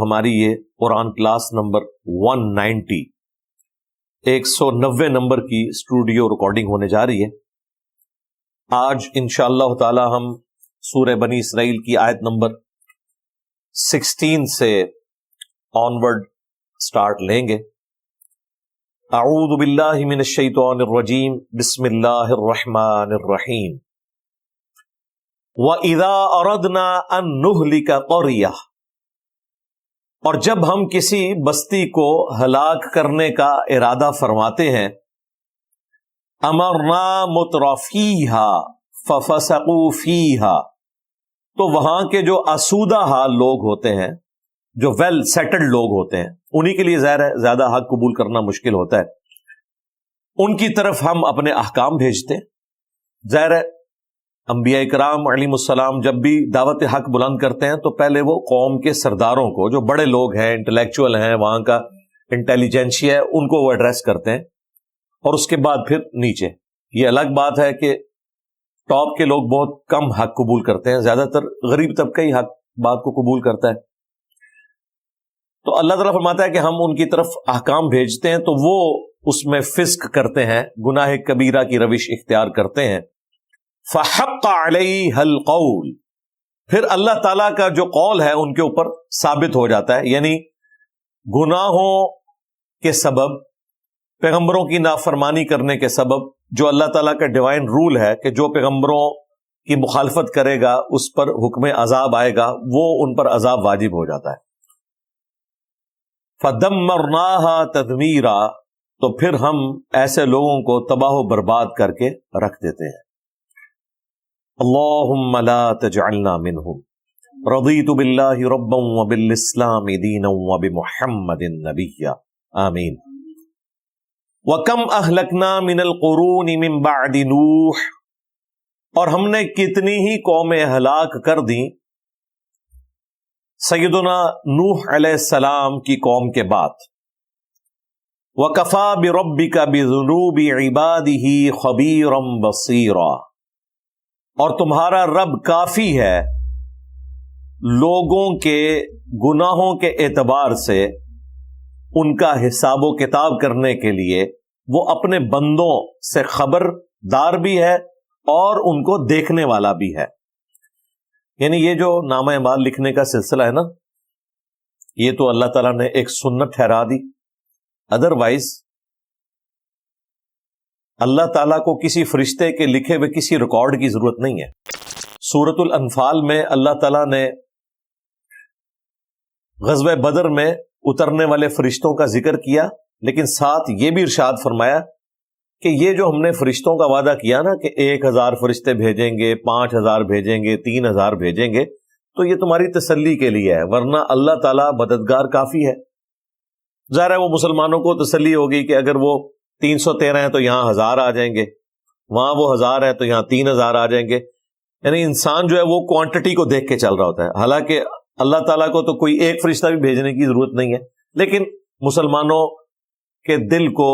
ہماری یہ قرآن class number 190 190 number کی اسٹوڈیو ریکارڈنگ ہونے جا رہی ہے۔ آج انشاءاللہ تعالی ہم سورہ بنی اسرائیل کی آیت نمبر 16 سے آنورڈ سٹارٹ لیں گے۔ اعوذ باللہ من الشیطان الرجیم، بسم اللہ الرحمن الرحیم۔ وَإِذَا أَرَدْنَا أَن نُهْلِكَ قَرْيَةً، اور جب ہم کسی بستی کو ہلاک کرنے کا ارادہ فرماتے ہیں، امرنا مترفیہا ففسقوا فیہا، تو وہاں کے جو آسودہ حال لوگ ہوتے ہیں، جو ویل سیٹلڈ لوگ ہوتے ہیں، انہی کے لیے ظاہر ہے زیادہ حق قبول کرنا مشکل ہوتا ہے، ان کی طرف ہم اپنے احکام بھیجتے ہیں۔ ظاہر ہے انبیاء کرام علیہم السلام جب بھی دعوت حق بلند کرتے ہیں تو پہلے وہ قوم کے سرداروں کو، جو بڑے لوگ ہیں، انٹلیکچوئل ہیں، وہاں کا انٹیلیجنشیا ہے، ان کو وہ ایڈریس کرتے ہیں، اور اس کے بعد پھر نیچے۔ یہ الگ بات ہے کہ ٹاپ کے لوگ بہت کم حق قبول کرتے ہیں، زیادہ تر غریب طبقہ ہی حق بات کو قبول کرتا ہے۔ تو اللہ تعالیٰ فرماتا ہے کہ ہم ان کی طرف احکام بھیجتے ہیں تو وہ اس میں فسق کرتے ہیں، گناہ کبیرہ کی روش اختیار کرتے ہیں۔ فحق علیہ القول، پھر اللہ تعالیٰ کا جو قول ہے ان کے اوپر ثابت ہو جاتا ہے، یعنی گناہوں کے سبب، پیغمبروں کی نافرمانی کرنے کے سبب، جو اللہ تعالیٰ کا ڈیوائن رول ہے کہ جو پیغمبروں کی مخالفت کرے گا اس پر حکم عذاب آئے گا، وہ ان پر عذاب واجب ہو جاتا ہے۔ فَدَمَّرْنَاهَا تَدْمِيرًا، تو پھر ہم ایسے لوگوں کو تباہ و برباد کر کے رکھ دیتے ہیں۔ اللہم لا تجعلنا منہم، رضیت باللہ ربا وبالاسلام دینا وبمحمد نبیا، آمین۔ وَكَمْ أَهْلَكْنَا مِنَ الْقُرُونِ مِنْ بَعْدِ نُوحٍ، اور ہم نے کتنی ہی قومیں ہلاک کر دیں سیدنا نوح علیہ السلام کی قوم کے بعد۔ وَكَفَى بِرَبِّكَ بِذُنُوبِ عِبَادِهِ خَبِيرًا بَصِيرًا، اور تمہارا رب کافی ہے لوگوں کے گناہوں کے اعتبار سے ان کا حساب و کتاب کرنے کے لیے، وہ اپنے بندوں سے خبردار بھی ہے اور ان کو دیکھنے والا بھی ہے۔ یعنی یہ جو نامہ اعمال لکھنے کا سلسلہ ہے نا، یہ تو اللہ تعالیٰ نے ایک سنت ٹھہرا دی، ادروائز اللہ تعالیٰ کو کسی فرشتے کے لکھے ہوئے کسی ریکارڈ کی ضرورت نہیں ہے۔ سورۃ الانفال میں اللہ تعالیٰ نے غزوہ بدر میں اترنے والے فرشتوں کا ذکر کیا، لیکن ساتھ یہ بھی ارشاد فرمایا کہ یہ جو ہم نے فرشتوں کا وعدہ کیا نا کہ 1000 فرشتے بھیجیں گے، 5000 بھیجیں گے، 3000 بھیجیں گے، تو یہ تمہاری تسلی کے لیے ہے، ورنہ اللہ تعالیٰ مددگار کافی ہے۔ ظاہر ہے وہ مسلمانوں کو تسلی ہوگی کہ اگر وہ 313 ہیں تو یہاں 1000 آ جائیں گے، وہاں وہ 1000 ہے تو یہاں 3000 آ جائیں گے۔ یعنی انسان جو ہے وہ کوانٹٹی کو دیکھ کے چل رہا ہوتا ہے، حالانکہ اللہ تعالیٰ کو تو کوئی ایک فرشتہ بھی بھیجنے کی ضرورت نہیں ہے، لیکن مسلمانوں کے دل کو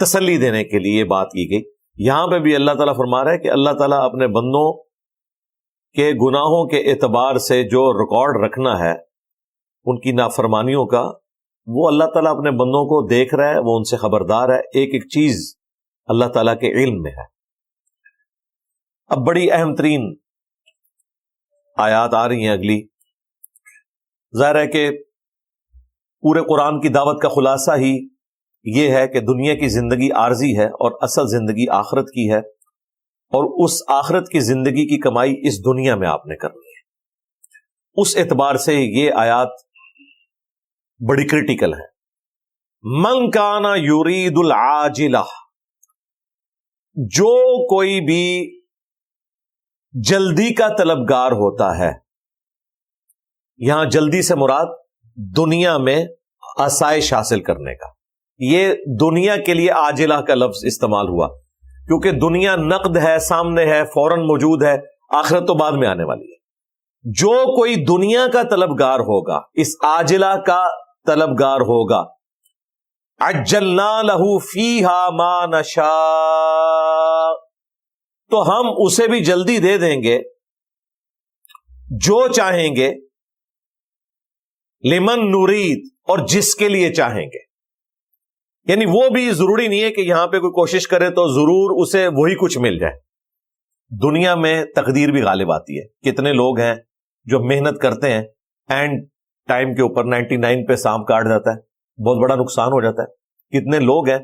تسلی دینے کے لیے یہ بات کی گئی۔ یہاں پہ بھی اللہ تعالیٰ فرما رہا ہے کہ اللہ تعالیٰ اپنے بندوں کے گناہوں کے اعتبار سے جو ریکارڈ رکھنا ہے ان کی نافرمانیوں کا، وہ اللہ تعالیٰ اپنے بندوں کو دیکھ رہا ہے، وہ ان سے خبردار ہے، ایک ایک چیز اللہ تعالیٰ کے علم میں ہے۔ اب بڑی اہم ترین آیات آ رہی ہیں اگلی۔ ظاہر ہے کہ پورے قرآن کی دعوت کا خلاصہ ہی یہ ہے کہ دنیا کی زندگی عارضی ہے اور اصل زندگی آخرت کی ہے، اور اس آخرت کی زندگی کی کمائی اس دنیا میں آپ نے کرنی ہے۔ اس اعتبار سے یہ آیات بڑی کریٹیکل ہے۔ من کان یرید العاجلہ، جو کوئی بھی جلدی کا طلبگار ہوتا ہے، یہاں جلدی سے مراد دنیا میں آسائش حاصل کرنے کا، یہ دنیا کے لیے عاجلہ کا لفظ استعمال ہوا کیونکہ دنیا نقد ہے، سامنے ہے، فوراً موجود ہے، آخرت تو بعد میں آنے والی ہے۔ جو کوئی دنیا کا طلبگار ہوگا، اس عاجلہ کا طلبگار ہوگا، عجلنا لہ فیہا ما نشاء، تو ہم اسے بھی جلدی دے دیں گے جو چاہیں گے، لمن نرید، اور جس کے لیے چاہیں گے. یعنی وہ بھی ضروری نہیں ہے کہ یہاں پہ کوئی کوشش کرے تو ضرور اسے وہی کچھ مل جائے. دنیا میں تقدیر بھی غالب آتی ہے. کتنے لوگ ہیں جو محنت کرتے ہیں، اینڈ ٹائم کے اوپر 99 پہ سانپ کاٹ جاتا ہے، بہت بڑا نقصان ہو جاتا ہے. کتنے لوگ ہیں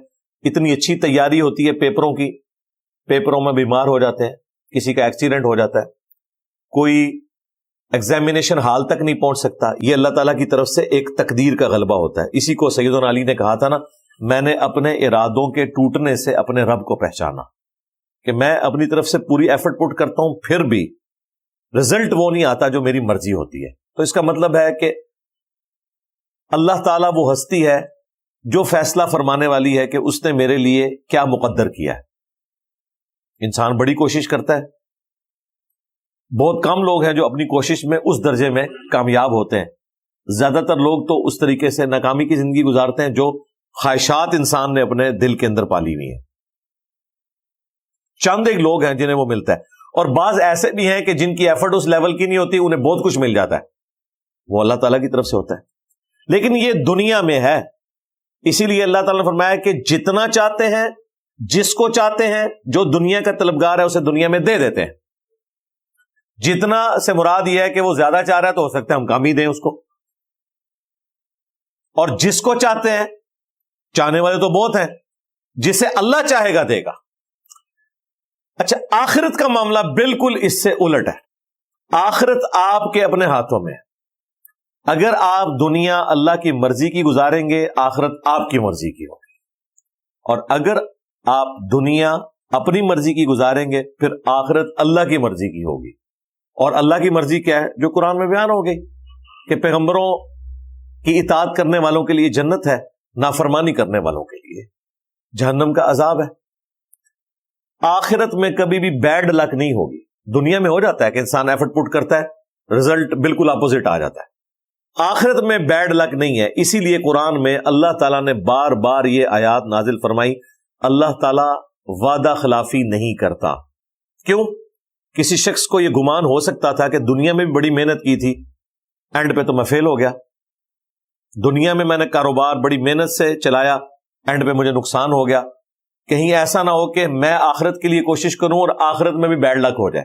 اتنی اچھی تیاری ہوتی ہے پیپروں کی، پیپروں میں بیمار ہو جاتے ہیں، کسی کا ایکسیڈنٹ ہو جاتا ہے، کوئی ایگزامینیشن ہال تک نہیں پہنچ سکتا. یہ اللہ تعالیٰ کی طرف سے ایک تقدیر کا غلبہ ہوتا ہے. اسی کو سیدنا علی نے کہا تھا نا، میں نے اپنے ارادوں کے ٹوٹنے سے اپنے رب کو پہچانا، کہ میں اپنی طرف سے پوری ایفرٹ پٹ کرتا ہوں، پھر بھی رزلٹ وہ نہیں آتا جو میری مرضی ہوتی ہے. تو اس کا مطلب ہے کہ اللہ تعالیٰ وہ ہستی ہے جو فیصلہ فرمانے والی ہے کہ اس نے میرے لیے کیا مقدر کیا ہے. انسان بڑی کوشش کرتا ہے، بہت کم لوگ ہیں جو اپنی کوشش میں اس درجے میں کامیاب ہوتے ہیں. زیادہ تر لوگ تو اس طریقے سے ناکامی کی زندگی گزارتے ہیں جو خواہشات انسان نے اپنے دل کے اندر پالی ہوئی ہیں. چند ایک لوگ ہیں جنہیں وہ ملتا ہے، اور بعض ایسے بھی ہیں کہ جن کی ایفرٹ اس لیول کی نہیں ہوتی، انہیں بہت کچھ مل جاتا ہے. وہ اللہ تعالیٰ کی طرف سے ہوتا ہے. لیکن یہ دنیا میں ہے، اسی لیے اللہ تعالیٰ نے فرمایا کہ جتنا چاہتے ہیں، جس کو چاہتے ہیں، جو دنیا کا طلبگار ہے اسے دنیا میں دے دیتے ہیں. جتنا سے مراد یہ ہے کہ وہ زیادہ چاہ رہا ہے تو ہو سکتا ہے ہم کم ہی دیں اس کو، اور جس کو چاہتے ہیں، چاہنے والے تو بہت ہیں، جسے اللہ چاہے گا دے گا. اچھا، آخرت کا معاملہ بالکل اس سے الٹ ہے. آخرت آپ کے اپنے ہاتھوں میں ہے. اگر آپ دنیا اللہ کی مرضی کی گزاریں گے، آخرت آپ کی مرضی کی ہوگی. اور اگر آپ دنیا اپنی مرضی کی گزاریں گے، پھر آخرت اللہ کی مرضی کی ہوگی. اور اللہ کی مرضی کیا ہے؟ جو قرآن میں بیان ہو گئی کہ پیغمبروں کی اطاعت کرنے والوں کے لیے جنت ہے، نافرمانی کرنے والوں کے لیے جہنم کا عذاب ہے. آخرت میں کبھی بھی بیڈ لک نہیں ہوگی. دنیا میں ہو جاتا ہے کہ انسان ایفرٹ پٹ کرتا ہے، رزلٹ بالکل اپوزٹ آ جاتا ہے. آخرت میں بیڈ لک نہیں ہے. اسی لیے قرآن میں اللہ تعالیٰ نے بار بار یہ آیات نازل فرمائی. اللہ تعالیٰ وعدہ خلافی نہیں کرتا. کیوں؟ کسی شخص کو یہ گمان ہو سکتا تھا کہ دنیا میں بھی بڑی محنت کی تھی، اینڈ پہ تو میں فیل ہو گیا. دنیا میں نے کاروبار بڑی محنت سے چلایا، اینڈ پہ مجھے نقصان ہو گیا. کہیں ایسا نہ ہو کہ میں آخرت کے لیے کوشش کروں اور آخرت میں بھی بیڈ لک ہو جائے.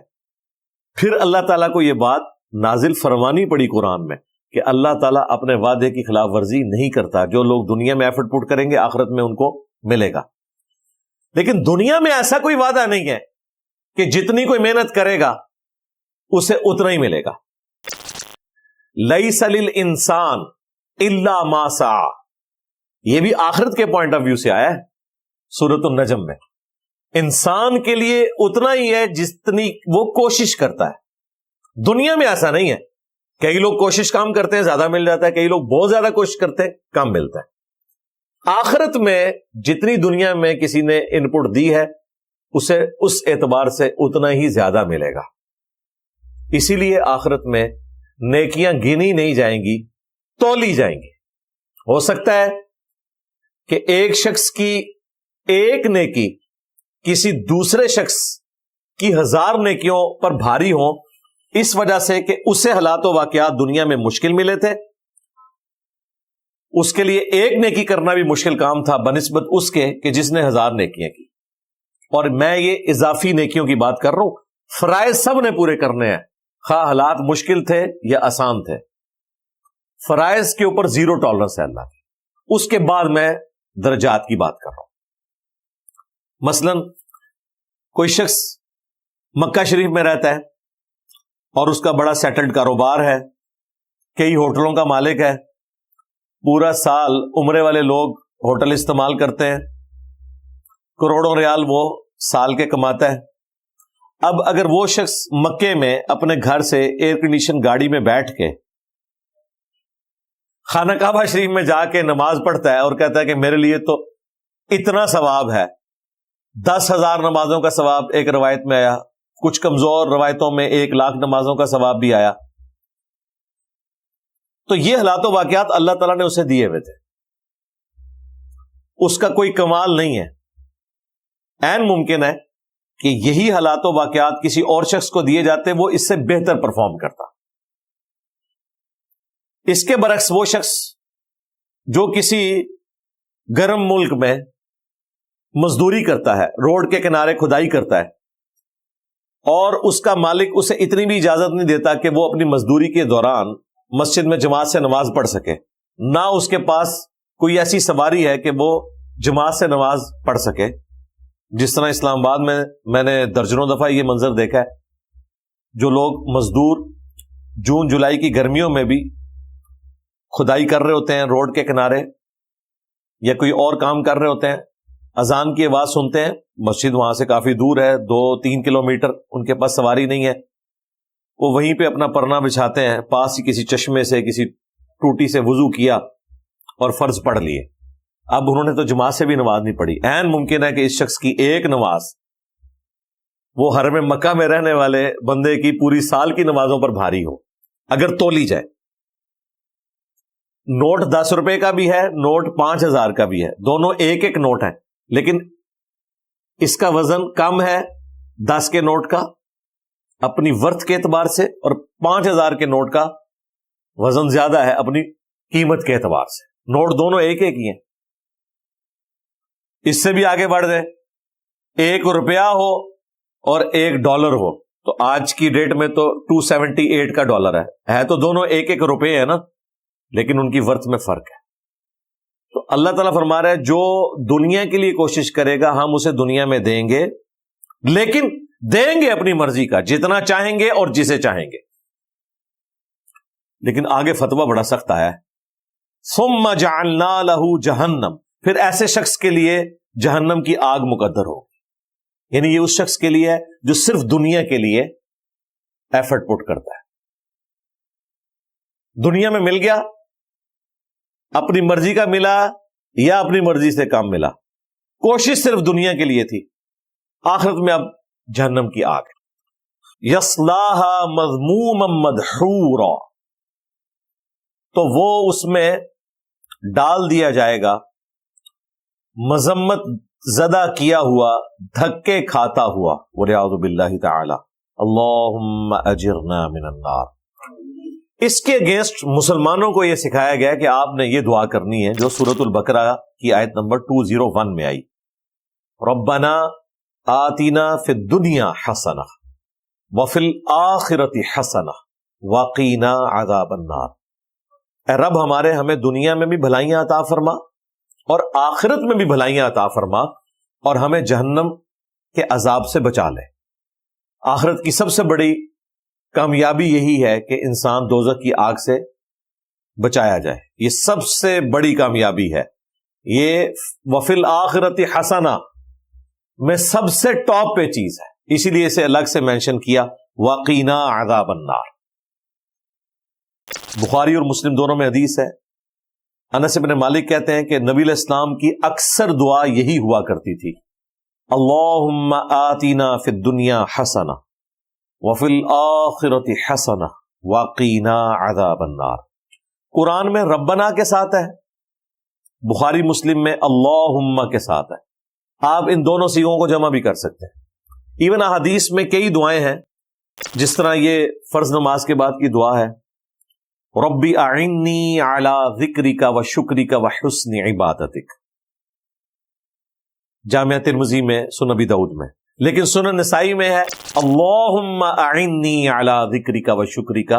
پھر اللہ تعالیٰ کو یہ بات نازل فرمانی پڑی قرآن میں کہ اللہ تعالیٰ اپنے وعدے کی خلاف ورزی نہیں کرتا. جو لوگ دنیا میں ایفرٹ پٹ کریں گے، آخرت میں ان کو ملے گا. لیکن دنیا میں ایسا کوئی وعدہ نہیں ہے کہ جتنی کوئی محنت کرے گا اسے اتنا ہی ملے گا. لیس للانسان الا ما سعی، یہ بھی آخرت کے پوائنٹ آف ویو سے آیا ہے سورۃ النجم میں. انسان کے لیے اتنا ہی ہے جتنی وہ کوشش کرتا ہے. دنیا میں ایسا نہیں ہے. کئی لوگ کوشش کم کرتے ہیں، زیادہ مل جاتا ہے. کئی لوگ بہت زیادہ کوشش کرتے ہیں، کم ملتا ہے. آخرت میں جتنی دنیا میں کسی نے ان پٹ دی ہے، اسے اس اعتبار سے اتنا ہی زیادہ ملے گا. اسی لیے آخرت میں نیکیاں گنی نہیں جائیں گی، تولی جائیں گی. ہو سکتا ہے کہ ایک شخص کی ایک نیکی کسی دوسرے شخص کی 1000 نیکیوں پر بھاری ہوں، اس وجہ سے کہ اسے حالات و واقعات دنیا میں مشکل ملے تھے. اس کے لیے ایک نیکی کرنا بھی مشکل کام تھا بنسبت اس کے کہ جس نے 1000 نیکیاں کی. اور میں یہ اضافی نیکیوں کی بات کر رہا ہوں. فرائض سب نے پورے کرنے ہیں، خواہ حالات مشکل تھے یا آسان تھے. فرائض کے اوپر 0 ٹالرنس ہے اللہ کی. اس کے بعد میں درجات کی بات کر رہا ہوں. مثلا کوئی شخص مکہ شریف میں رہتا ہے اور اس کا بڑا سیٹلڈ کاروبار ہے، کئی ہوٹلوں کا مالک ہے، پورا سال عمرے والے لوگ ہوٹل استعمال کرتے ہیں، کروڑوں ریال وہ سال کے کماتا ہے. اب اگر وہ شخص مکے میں اپنے گھر سے ایئر کنڈیشن گاڑی میں بیٹھ کے خانہ کعبہ شریف میں جا کے نماز پڑھتا ہے اور کہتا ہے کہ میرے لیے تو اتنا ثواب ہے، 10,000 نمازوں کا ثواب ایک روایت میں آیا، کچھ کمزور روایتوں میں 1,00,000 نمازوں کا ثواب بھی آیا. تو یہ حالات و واقعات اللہ تعالیٰ نے اسے دیے ہوئے تھے، اس کا کوئی کمال نہیں ہے. عین ممکن ہے کہ یہی حالات و واقعات کسی اور شخص کو دیے جاتے، وہ اس سے بہتر پرفارم کرتا. اس کے برعکس وہ شخص جو کسی گرم ملک میں مزدوری کرتا ہے، روڈ کے کنارے کھدائی کرتا ہے، اور اس کا مالک اسے اتنی بھی اجازت نہیں دیتا کہ وہ اپنی مزدوری کے دوران مسجد میں جماعت سے نماز پڑھ سکے، نہ اس کے پاس کوئی ایسی سواری ہے کہ وہ جماعت سے نماز پڑھ سکے. جس طرح اسلام آباد میں نے درجنوں دفعہ یہ منظر دیکھا ہے، جو لوگ مزدور جون جولائی کی گرمیوں میں بھی کھدائی کر رہے ہوتے ہیں روڈ کے کنارے، یا کوئی اور کام کر رہے ہوتے ہیں، اذان کی آواز سنتے ہیں، مسجد وہاں سے کافی دور ہے، 2-3 کلومیٹر، ان کے پاس سواری نہیں ہے، وہ وہیں پہ اپنا پرنا بچھاتے ہیں، پاس ہی کسی چشمے سے کسی ٹوٹی سے وضو کیا اور فرض پڑھ لیے. اب انہوں نے تو جماعت سے بھی نماز نہیں پڑھی. عین ممکن ہے کہ اس شخص کی ایک نماز وہ حرم مکہ میں رہنے والے بندے کی پوری سال کی نمازوں پر بھاری ہو، اگر تولی جائے. نوٹ 10 روپے کا بھی ہے، نوٹ 5000 کا بھی ہے، دونوں ایک ایک نوٹ ہیں، لیکن اس کا وزن کم ہے 10 کے نوٹ کا اپنی ورتھ کے اعتبار سے، اور 5000 کے نوٹ کا وزن زیادہ ہے اپنی قیمت کے اعتبار سے. نوٹ دونوں ایک ایک ہی ہیں. اس سے بھی آگے بڑھ گئے، 1 روپیہ ہو اور $1 ہو، تو آج کی ڈیٹ میں تو 278 کا ڈالر ہے تو دونوں ایک ایک روپے ہیں نا، لیکن ان کی ورتھ میں فرق ہے. تو اللہ تعالیٰ فرما رہا ہے جو دنیا کے لیے کوشش کرے گا ہم اسے دنیا میں دیں گے، لیکن دیں گے اپنی مرضی کا، جتنا چاہیں گے اور جسے چاہیں گے. لیکن آگے فتویٰ بڑا سخت آیا ہے، ثم جعلنا له جہنم، پھر ایسے شخص کے لیے جہنم کی آگ مقدر ہو. یعنی یہ اس شخص کے لیے ہے جو صرف دنیا کے لیے ایفرٹ پٹ کرتا ہے. دنیا میں مل گیا، اپنی مرضی کا ملا یا اپنی مرضی سے کام ملا، کوشش صرف دنیا کے لیے تھی، آخرت میں اب جہنم کی آگ. یصلاها مذموما مدحورا، تو وہ اس میں ڈال دیا جائے گا مذمت زدہ کیا ہوا، دھکے کھاتا ہوا، والعیاذ باللہ تعالی، اللہم اجرنا من النار. اس کے اگینسٹ مسلمانوں کو یہ سکھایا گیا کہ آپ نے یہ دعا کرنی ہے جو سورۃ البقرہ کی آیت نمبر 201 میں آئی، ربنا آتنا فی الدنیا حسنہ وفی الآخرۃ حسنہ وقینا عذاب النار. اے رب ہمارے، ہمیں دنیا میں بھی بھلائیاں عطا فرما اور آخرت میں بھی بھلائیاں عطا فرما، اور ہمیں جہنم کے عذاب سے بچا لے. آخرت کی سب سے بڑی کامیابی یہی ہے کہ انسان دوزخ کی آگ سے بچایا جائے، یہ سب سے بڑی کامیابی ہے. یہ وفی الآخرۃ حسنہ میں سب سے ٹاپ پہ چیز ہے، اسی لیے اسے الگ سے مینشن کیا، وقینا عذاب النار. بخاری اور مسلم دونوں میں حدیث ہے، انس بن مالک کہتے ہیں کہ نبی علیہ السلام کی اکثر دعا یہی ہوا کرتی تھی، اللہم آتنا فی الدنیا حسنہ وفی الآخرۃ حسنہ وقینا عذاب النار. قرآن میں ربنا کے ساتھ ہے، بخاری مسلم میں اللہم کے ساتھ ہے. آپ ان دونوں صیغوں کو جمع بھی کر سکتے ہیں. ایون احادیث میں کئی دعائیں ہیں، جس طرح یہ فرض نماز کے بعد کی دعا ہے، ربی اعنی علی ذکرک و شکرک و حسن عبادتک، جامعہ ترمذی میں، سنن ابی داؤد میں. لیکن سنن نسائی میں ہے اللہم اعنی علی ذکرک و شکرک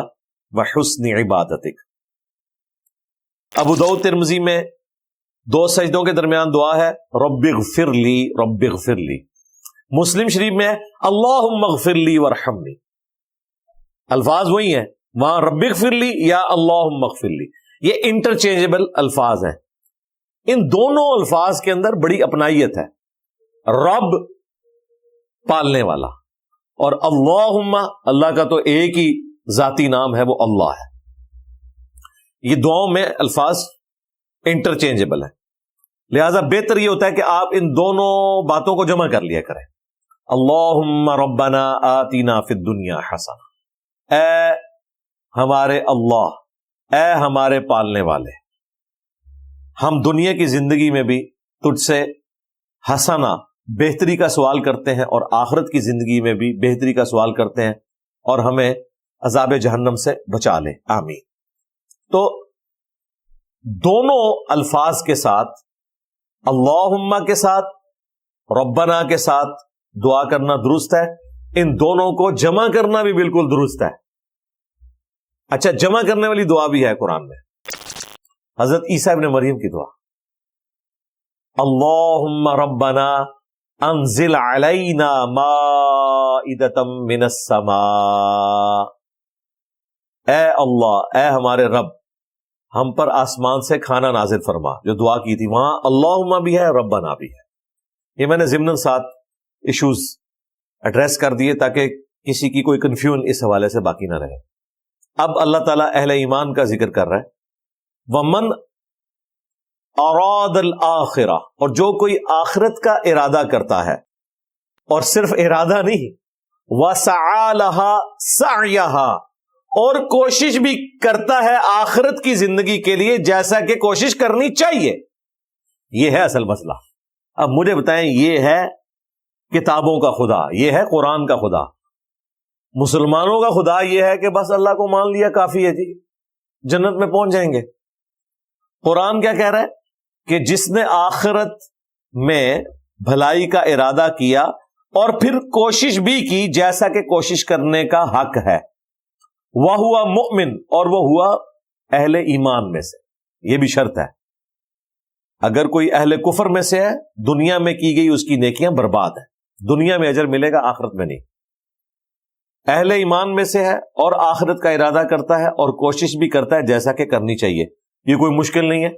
و حسن عبادتک. ابو داؤد ترمذی میں 2 سجدوں کے درمیان دعا ہے، رب اغفر لی رب اغفر لی. مسلم شریف میں ہے اللہم اغفر لی وارحمنی. الفاظ وہی ہیں، وہاں رب اغفر لی یا اللہم اغفر لی، یہ انٹرچینجبل الفاظ ہیں. ان دونوں الفاظ کے اندر بڑی اپنائیت ہے. رب پالنے والا، اور اللہم، اللہ کا تو ایک ہی ذاتی نام ہے، وہ اللہ ہے. یہ دعاؤں میں الفاظ انٹرچینجبل ہیں، لہذا بہتر یہ ہوتا ہے کہ آپ ان دونوں باتوں کو جمع کر لیا کریں. اللہم ربنا آتنا فی الدنیا حسنہ، اے ہمارے اللہ، اے ہمارے پالنے والے، ہم دنیا کی زندگی میں بھی تجھ سے حسنہ، بہتری کا سوال کرتے ہیں، اور آخرت کی زندگی میں بھی بہتری کا سوال کرتے ہیں، اور ہمیں عذاب جہنم سے بچا لے، آمین. تو دونوں الفاظ کے ساتھ، اللہم کے ساتھ، ربنا کے ساتھ دعا کرنا درست ہے، ان دونوں کو جمع کرنا بھی بالکل درست ہے۔ اچھا، جمع کرنے والی دعا بھی ہے قرآن میں، حضرت عیسیٰ ابن مریم کی دعا، اللہم ربنا انزل علینا مائدۃ من السماء، اے اللہ، اے ہمارے رب، ہم پر آسمان سے کھانا نازل فرما، جو دعا کی تھی وہاں اللہم بھی ہے، ربنا بھی ہے۔ یہ میں نے ضمناً 7 ایشوز ایڈریس کر دیے تاکہ کسی کی کوئی کنفیوژن اس حوالے سے باقی نہ رہے۔ اب اللہ تعالیٰ اہل ایمان کا ذکر کر رہا ہے، وَمَنْ أَرَادَ الْآخِرَةَ، اور جو کوئی آخرت کا ارادہ کرتا ہے، اور صرف ارادہ نہیں، وَسَعَى لَهَا سَعْيَهَا، اور کوشش بھی کرتا ہے آخرت کی زندگی کے لیے جیسا کہ کوشش کرنی چاہیے۔ یہ ہے اصل مسئلہ۔ اب مجھے بتائیں، یہ ہے کتابوں کا خدا، یہ ہے قرآن کا خدا، مسلمانوں کا خدا یہ ہے کہ بس اللہ کو مان لیا کافی ہے جی، جنت میں پہنچ جائیں گے۔ قرآن کیا کہہ رہا ہے کہ جس نے آخرت میں بھلائی کا ارادہ کیا اور پھر کوشش بھی کی جیسا کہ کوشش کرنے کا حق ہے، وَهُوَ مُؤْمِن، اور وہ ہوا اہل ایمان میں سے۔ یہ بھی شرط ہے، اگر کوئی اہل کفر میں سے ہے، دنیا میں کی گئی اس کی نیکیاں برباد ہیں، دنیا میں اجر ملے گا، آخرت میں نہیں۔ اہل ایمان میں سے ہے اور آخرت کا ارادہ کرتا ہے اور کوشش بھی کرتا ہے جیسا کہ کرنی چاہیے، یہ کوئی مشکل نہیں ہے۔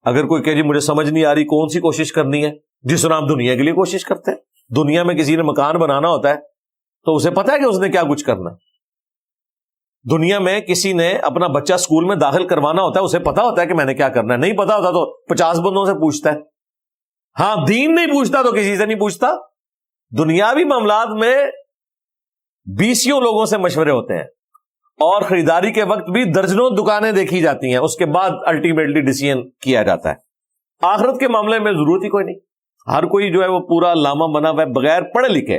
اگر کوئی کہ جی مجھے سمجھ نہیں آ رہی کون سی کوشش کرنی ہے، جس طرح ہم دنیا کے لیے کوشش کرتے ہیں، دنیا میں کسی نے مکان بنانا ہوتا ہے تو اسے پتا ہے کہ اس نے کیا کچھ کرنا ہے۔ دنیا میں کسی نے اپنا بچہ اسکول میں داخل کروانا ہوتا ہے، اسے پتا ہوتا ہے کہ میں نے کیا کرنا ہے، نہیں پتا ہوتا تو 50 بندوں سے پوچھتا ہے۔ ہاں، دین نہیں پوچھتا تو کسی سے نہیں پوچھتا۔ دنیاوی معاملات میں 20 لوگوں سے مشورے ہوتے ہیں، اور خریداری کے وقت بھی درجنوں دکانیں دیکھی جاتی ہیں، اس کے بعد الٹیمیٹلی ڈیسیژن کیا جاتا ہے۔ آخرت کے معاملے میں ضرورت ہی کوئی نہیں، ہر کوئی جو ہے وہ پورا لاما بنا ہوا ہے، بغیر پڑھے لکھے،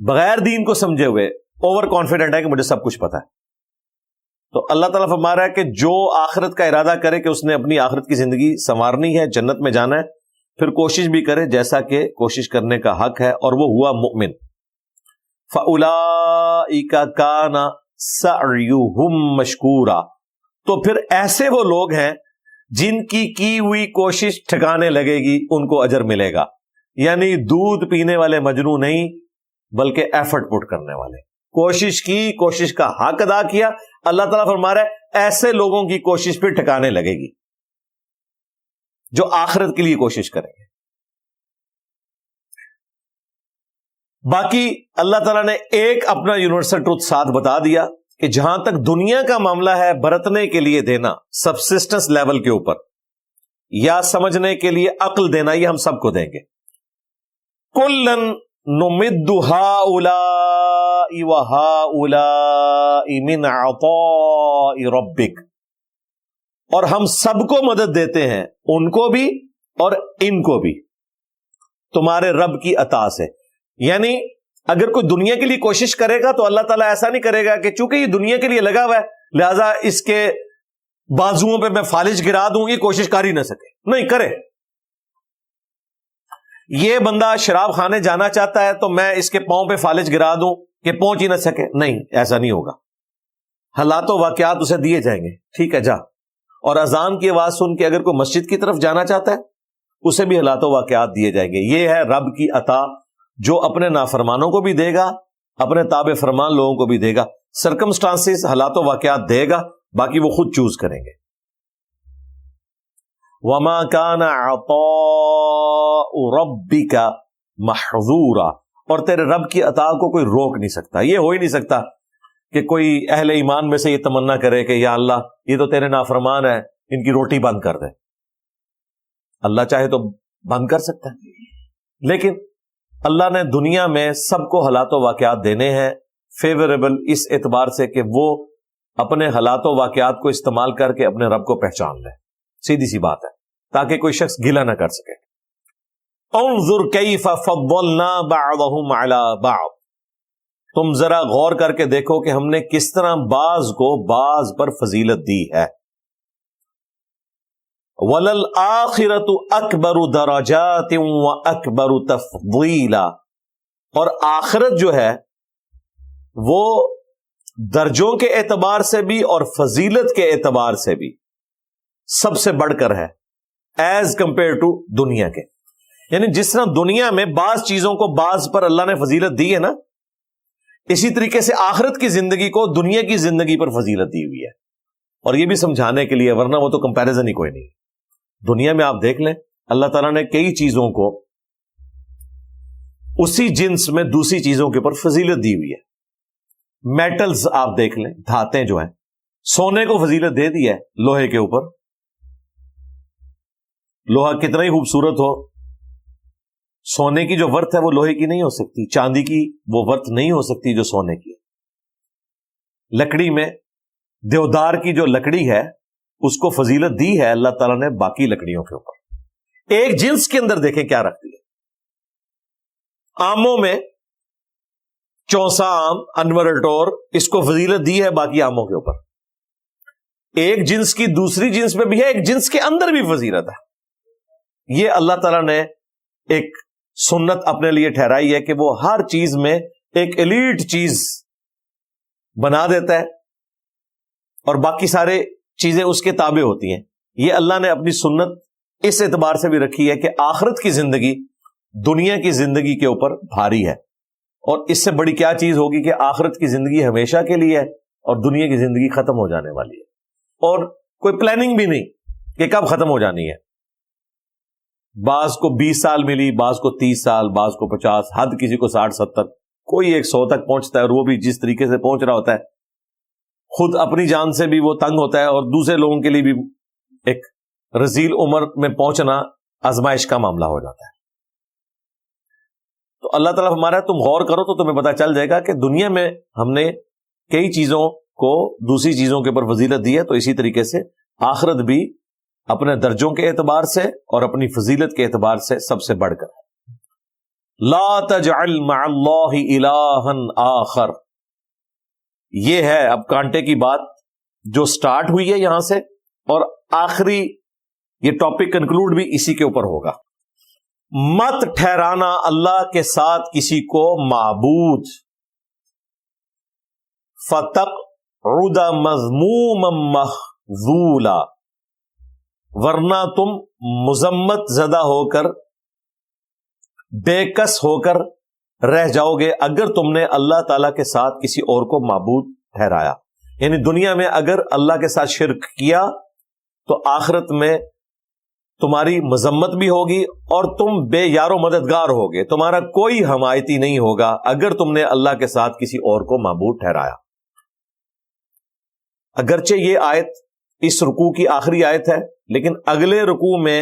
بغیر دین کو سمجھے ہوئے، اوور کانفیڈنٹ ہے کہ مجھے سب کچھ پتا ہے۔ تو اللہ تعالیٰ فرما رہا ہے کہ جو آخرت کا ارادہ کرے کہ اس نے اپنی آخرت کی زندگی سنوارنی ہے، جنت میں جانا ہے، پھر کوشش بھی کرے جیسا کہ کوشش کرنے کا حق ہے، اور وہ ہوا مؤمن۔ فَأُولَئِكَ كَانَ سَعْيُهُمْ مَشْكُورًا، تو پھر ایسے وہ لوگ ہیں جن کی ہوئی کوشش ٹھکانے لگے گی، ان کو اجر ملے گا۔ یعنی دودھ پینے والے مجنو نہیں، بلکہ ایفرٹ پٹ کرنے والے، کوشش کی، کوشش کا حق ادا کیا۔ اللہ تعالیٰ فرما رہا ہے ایسے لوگوں کی کوشش پھر ٹھکانے لگے گی جو آخرت کے لیے کوشش کریں گے۔ باقی اللہ تعالیٰ نے ایک اپنا یونیورسل ٹروتھ ساتھ بتا دیا کہ جہاں تک دنیا کا معاملہ ہے، برتنے کے لیے دینا سبسسٹنس لیول کے اوپر، یا سمجھنے کے لیے عقل دینا، یہ ہم سب کو دیں گے۔ کُلًّا نُمِدُّ هَٰؤُلَاءِ وَهَٰؤُلَاءِ مِنْ عَطَاءِ رَبِّكَ، اور ہم سب کو مدد دیتے ہیں، ان کو بھی اور ان کو بھی، تمہارے رب کی عطا سے۔ یعنی اگر کوئی دنیا کے لیے کوشش کرے گا تو اللہ تعالیٰ ایسا نہیں کرے گا کہ چونکہ یہ دنیا کے لیے لگا ہوا ہے لہذا اس کے بازوؤں پہ میں فالج گرا دوں، یہ کوشش کر ہی نہ سکے، نہیں کرے۔ یہ بندہ شراب خانے جانا چاہتا ہے تو میں اس کے پاؤں پہ فالج گرا دوں کہ پہنچ ہی نہ سکے، نہیں، ایسا نہیں ہوگا۔ حالات و واقعات اسے دیے جائیں گے، ٹھیک ہے جا، اور اذان کی آواز سن کے اگر کوئی مسجد کی طرف جانا چاہتا ہے اسے بھی حالات و واقعات دیے جائیں گے۔ یہ ہے رب کی عطا، جو اپنے نافرمانوں کو بھی دے گا، اپنے تابع فرمان لوگوں کو بھی دے گا۔ سرکمسٹانسز، حالات و واقعات دے گا، باقی وہ خود چوز کریں گے۔ وَمَا كَانَ عَطَاءُ رَبِّكَ مَحْظُورًا، اور تیرے رب کی عطا کو کوئی روک نہیں سکتا۔ یہ ہو ہی نہیں سکتا کہ کوئی اہل ایمان میں سے یہ تمنا کرے کہ یا اللہ یہ تو تیرے نافرمان ہے، ان کی روٹی بند کر دے۔ اللہ چاہے تو بند کر سکتا ہے، لیکن اللہ نے دنیا میں سب کو حالات و واقعات دینے ہیں فیوریبل، اس اعتبار سے کہ وہ اپنے حالات و واقعات کو استعمال کر کے اپنے رب کو پہچان لے۔ سیدھی سی بات ہے، تاکہ کوئی شخص گلہ نہ کر سکے۔ انظر کیف فضلنا بعضهم علی بعض، تم ذرا غور کر کے دیکھو کہ ہم نے کس طرح بعض کو بعض پر فضیلت دی ہے. وَلَلْآخِرَةُ أَكْبَرُ دَرَجَاتٍ وَأَكْبَرُ تَفْضِيلًا، اور آخرت جو ہے وہ درجوں کے اعتبار سے بھی اور فضیلت کے اعتبار سے بھی سب سے بڑھ کر ہے ایز کمپیئر ٹو دنیا کے. یعنی جس طرح دنیا میں بعض چیزوں کو بعض پر اللہ نے فضیلت دی ہے نا، اسی طریقے سے آخرت کی زندگی کو دنیا کی زندگی پر فضیلت دی ہوئی ہے. اور یہ بھی سمجھانے کے لیے، ورنہ وہ تو کمپیریزن ہی کوئی نہیں. دنیا میں آپ دیکھ لیں اللہ تعالیٰ نے کئی چیزوں کو اسی جنس میں دوسری چیزوں کے اوپر فضیلت دی ہوئی ہے. میٹلز آپ دیکھ لیں، دھاتیں جو ہیں، سونے کو فضیلت دے دی ہے لوہے کے اوپر. لوہا کتنا ہی خوبصورت ہو، سونے کی جو ورتھ ہے وہ لوہے کی نہیں ہو سکتی، چاندی کی وہ ورتھ نہیں ہو سکتی جو سونے کی ہے. لکڑی میں دیودار کی جو لکڑی ہے اس کو فضیلت دی ہے اللہ تعالیٰ نے باقی لکڑیوں کے اوپر. ایک جنس کے اندر دیکھیں کیا رکھتی ہے. آموں میں چوسا آم، انور الٹور، اس کو فضیلت دی ہے باقی آموں کے اوپر. ایک جنس کی دوسری جنس میں بھی ہے، ایک جنس کے اندر بھی فضیلت ہے. یہ اللہ تعالیٰ نے ایک سنت اپنے لیے ٹھہرائی ہے کہ وہ ہر چیز میں ایک ایلیٹ چیز بنا دیتا ہے اور باقی سارے چیزیں اس کے تابع ہوتی ہیں. یہ اللہ نے اپنی سنت اس اعتبار سے بھی رکھی ہے کہ آخرت کی زندگی دنیا کی زندگی کے اوپر بھاری ہے. اور اس سے بڑی کیا چیز ہوگی کہ آخرت کی زندگی ہمیشہ کے لیے ہے اور دنیا کی زندگی ختم ہو جانے والی ہے، اور کوئی پلاننگ بھی نہیں کہ کب ختم ہو جانی ہے. بعض کو 20 سال ملی، بعض کو 30 سال، بعض کو 50، حد کسی کو 60 70، کوئی 100 تک پہنچتا ہے، اور وہ بھی جس طریقے سے پہنچ رہا ہوتا ہے خود اپنی جان سے بھی وہ تنگ ہوتا ہے، اور دوسرے لوگوں کے لیے بھی ایک رذیل عمر میں پہنچنا آزمائش کا معاملہ ہو جاتا ہے. تو اللہ تعالیٰ ہمارا تم غور کرو تو تمہیں پتہ چل جائے گا کہ دنیا میں ہم نے کئی چیزوں کو دوسری چیزوں کے اوپر فضیلت دی ہے، تو اسی طریقے سے آخرت بھی اپنے درجوں کے اعتبار سے اور اپنی فضیلت کے اعتبار سے سب سے بڑھ کر. لا تجعل مع اللہ الہا آخر، یہ ہے اب کانٹے کی بات جو سٹارٹ ہوئی ہے یہاں سے، اور آخری یہ ٹاپک کنکلوڈ بھی اسی کے اوپر ہوگا. مت ٹھہرانا اللہ کے ساتھ کسی کو معبود، فتقعد مذموما مخذولا، ورنہ تم مذمت زدہ ہو کر، بے کس ہو کر رہ جاؤ گے اگر تم نے اللہ تعالی کے ساتھ کسی اور کو معبود ٹھہرایا. یعنی دنیا میں اگر اللہ کے ساتھ شرک کیا تو آخرت میں تمہاری مذمت بھی ہوگی اور تم بے یار و مددگار ہوگے، تمہارا کوئی حمایتی نہیں ہوگا اگر تم نے اللہ کے ساتھ کسی اور کو معبود ٹھہرایا. اگرچہ یہ آیت اس رکوع کی آخری آیت ہے، لیکن اگلے رکوع میں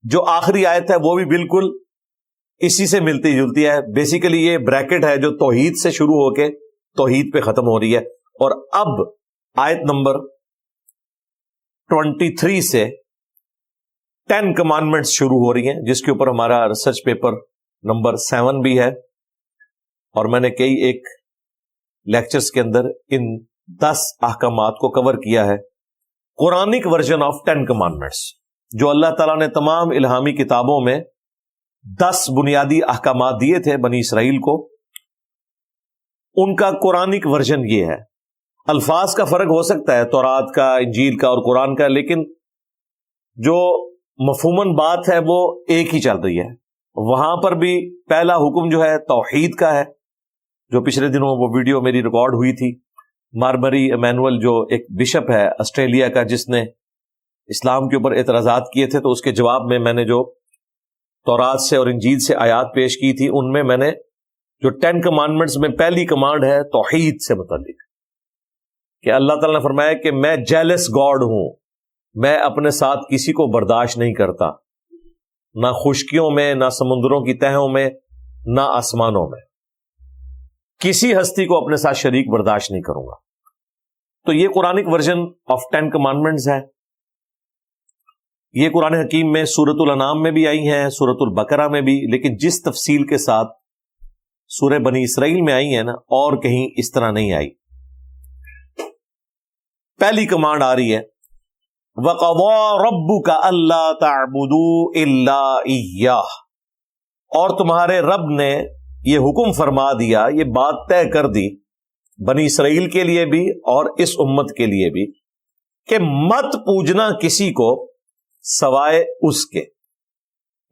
جو آخری آیت ہے وہ بھی بالکل اسی سے ملتی جلتی ہے. بیسیکلی یہ بریکٹ ہے جو توحید سے شروع ہو کے توحید پہ ختم ہو رہی ہے. اور اب آیت نمبر 23 سے 10 کمانڈمنٹس شروع ہو رہی ہیں، جس کے اوپر ہمارا ریسرچ پیپر نمبر 7 بھی ہے، اور میں نے کئی ایک لیکچرز کے اندر ان 10 احکامات کو کور کیا ہے. قرآنک ورژن آف 10 کمانڈمنٹس، جو اللہ تعالیٰ نے تمام الہامی کتابوں میں 10 بنیادی احکامات دیے تھے بنی اسرائیل کو، ان کا قرآنک ورژن یہ ہے. الفاظ کا فرق ہو سکتا ہے تورات کا، انجیل کا اور قرآن کا، لیکن جو مفہوماً بات ہے وہ ایک ہی چل رہی ہے. وہاں پر بھی پہلا حکم جو ہے توحید کا ہے، جو پچھلے دنوں وہ ویڈیو میری ریکارڈ ہوئی تھی. ماربری ایمینول جو ایک بشپ ہے آسٹریلیا کا، جس نے اسلام کے اوپر اعتراضات کیے تھے، تو اس کے جواب میں نے جو تورات سے اور انجیل سے آیات پیش کی تھی، ان میں نے جو 10 کمانڈمنٹس میں پہلی کمانڈ ہے توحید سے متعلق، کہ اللہ تعالیٰ نے فرمایا کہ میں جیلس گاڈ ہوں، میں اپنے ساتھ کسی کو برداشت نہیں کرتا، نہ خشکیوں میں، نہ سمندروں کی تہوں میں، نہ آسمانوں میں، کسی ہستی کو اپنے ساتھ شریک برداشت نہیں کروں گا. تو یہ قرآنک ورژن آف 10 کمانڈمنٹس ہے. یہ قرآن حکیم میں سورۃ الانعام میں بھی آئی ہیں، سورۃ البقرہ میں بھی، لیکن جس تفصیل کے ساتھ سورہ بنی اسرائیل میں آئی ہیں نا، اور کہیں اس طرح نہیں آئی۔ پہلی کمانڈ آ رہی ہے وَقَضَىٰ رَبُّكَ أَلَّا تَعْبُدُوا إِلَّا إِيَّاهُ، اور تمہارے رب نے یہ حکم فرما دیا، یہ بات طے کر دی بنی اسرائیل کے لیے بھی اور اس امت کے لیے بھی کہ مت پوجنا کسی کو سوائے اس کے،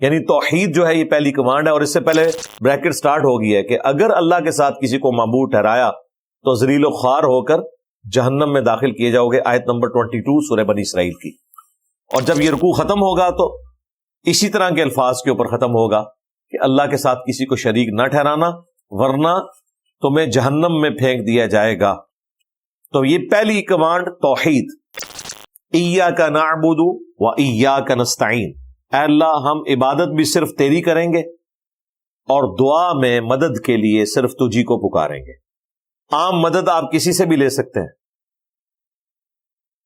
یعنی توحید جو ہے یہ پہلی کمانڈ ہے۔ اور اس سے پہلے بریکٹ سٹارٹ ہو گئی ہے کہ اگر اللہ کے ساتھ کسی کو معبود ٹھہرایا تو ذلیل و خوار ہو کر جہنم میں داخل کیے جاؤ گے، آیت نمبر 22 سورہ بنی اسرائیل کی۔ اور جب یہ رکوع ختم ہوگا تو اسی طرح کے الفاظ کے اوپر ختم ہوگا کہ اللہ کے ساتھ کسی کو شریک نہ ٹھہرانا ورنہ تمہیں جہنم میں پھینک دیا جائے گا۔ تو یہ پہلی کمانڈ توحید، ایاک نعبد و ایاک نستعین، اے اللہ ہم عبادت بھی صرف تیری کریں گے اور دعا میں مدد کے لیے صرف تجھی کو پکاریں گے۔ عام مدد آپ کسی سے بھی لے سکتے ہیں،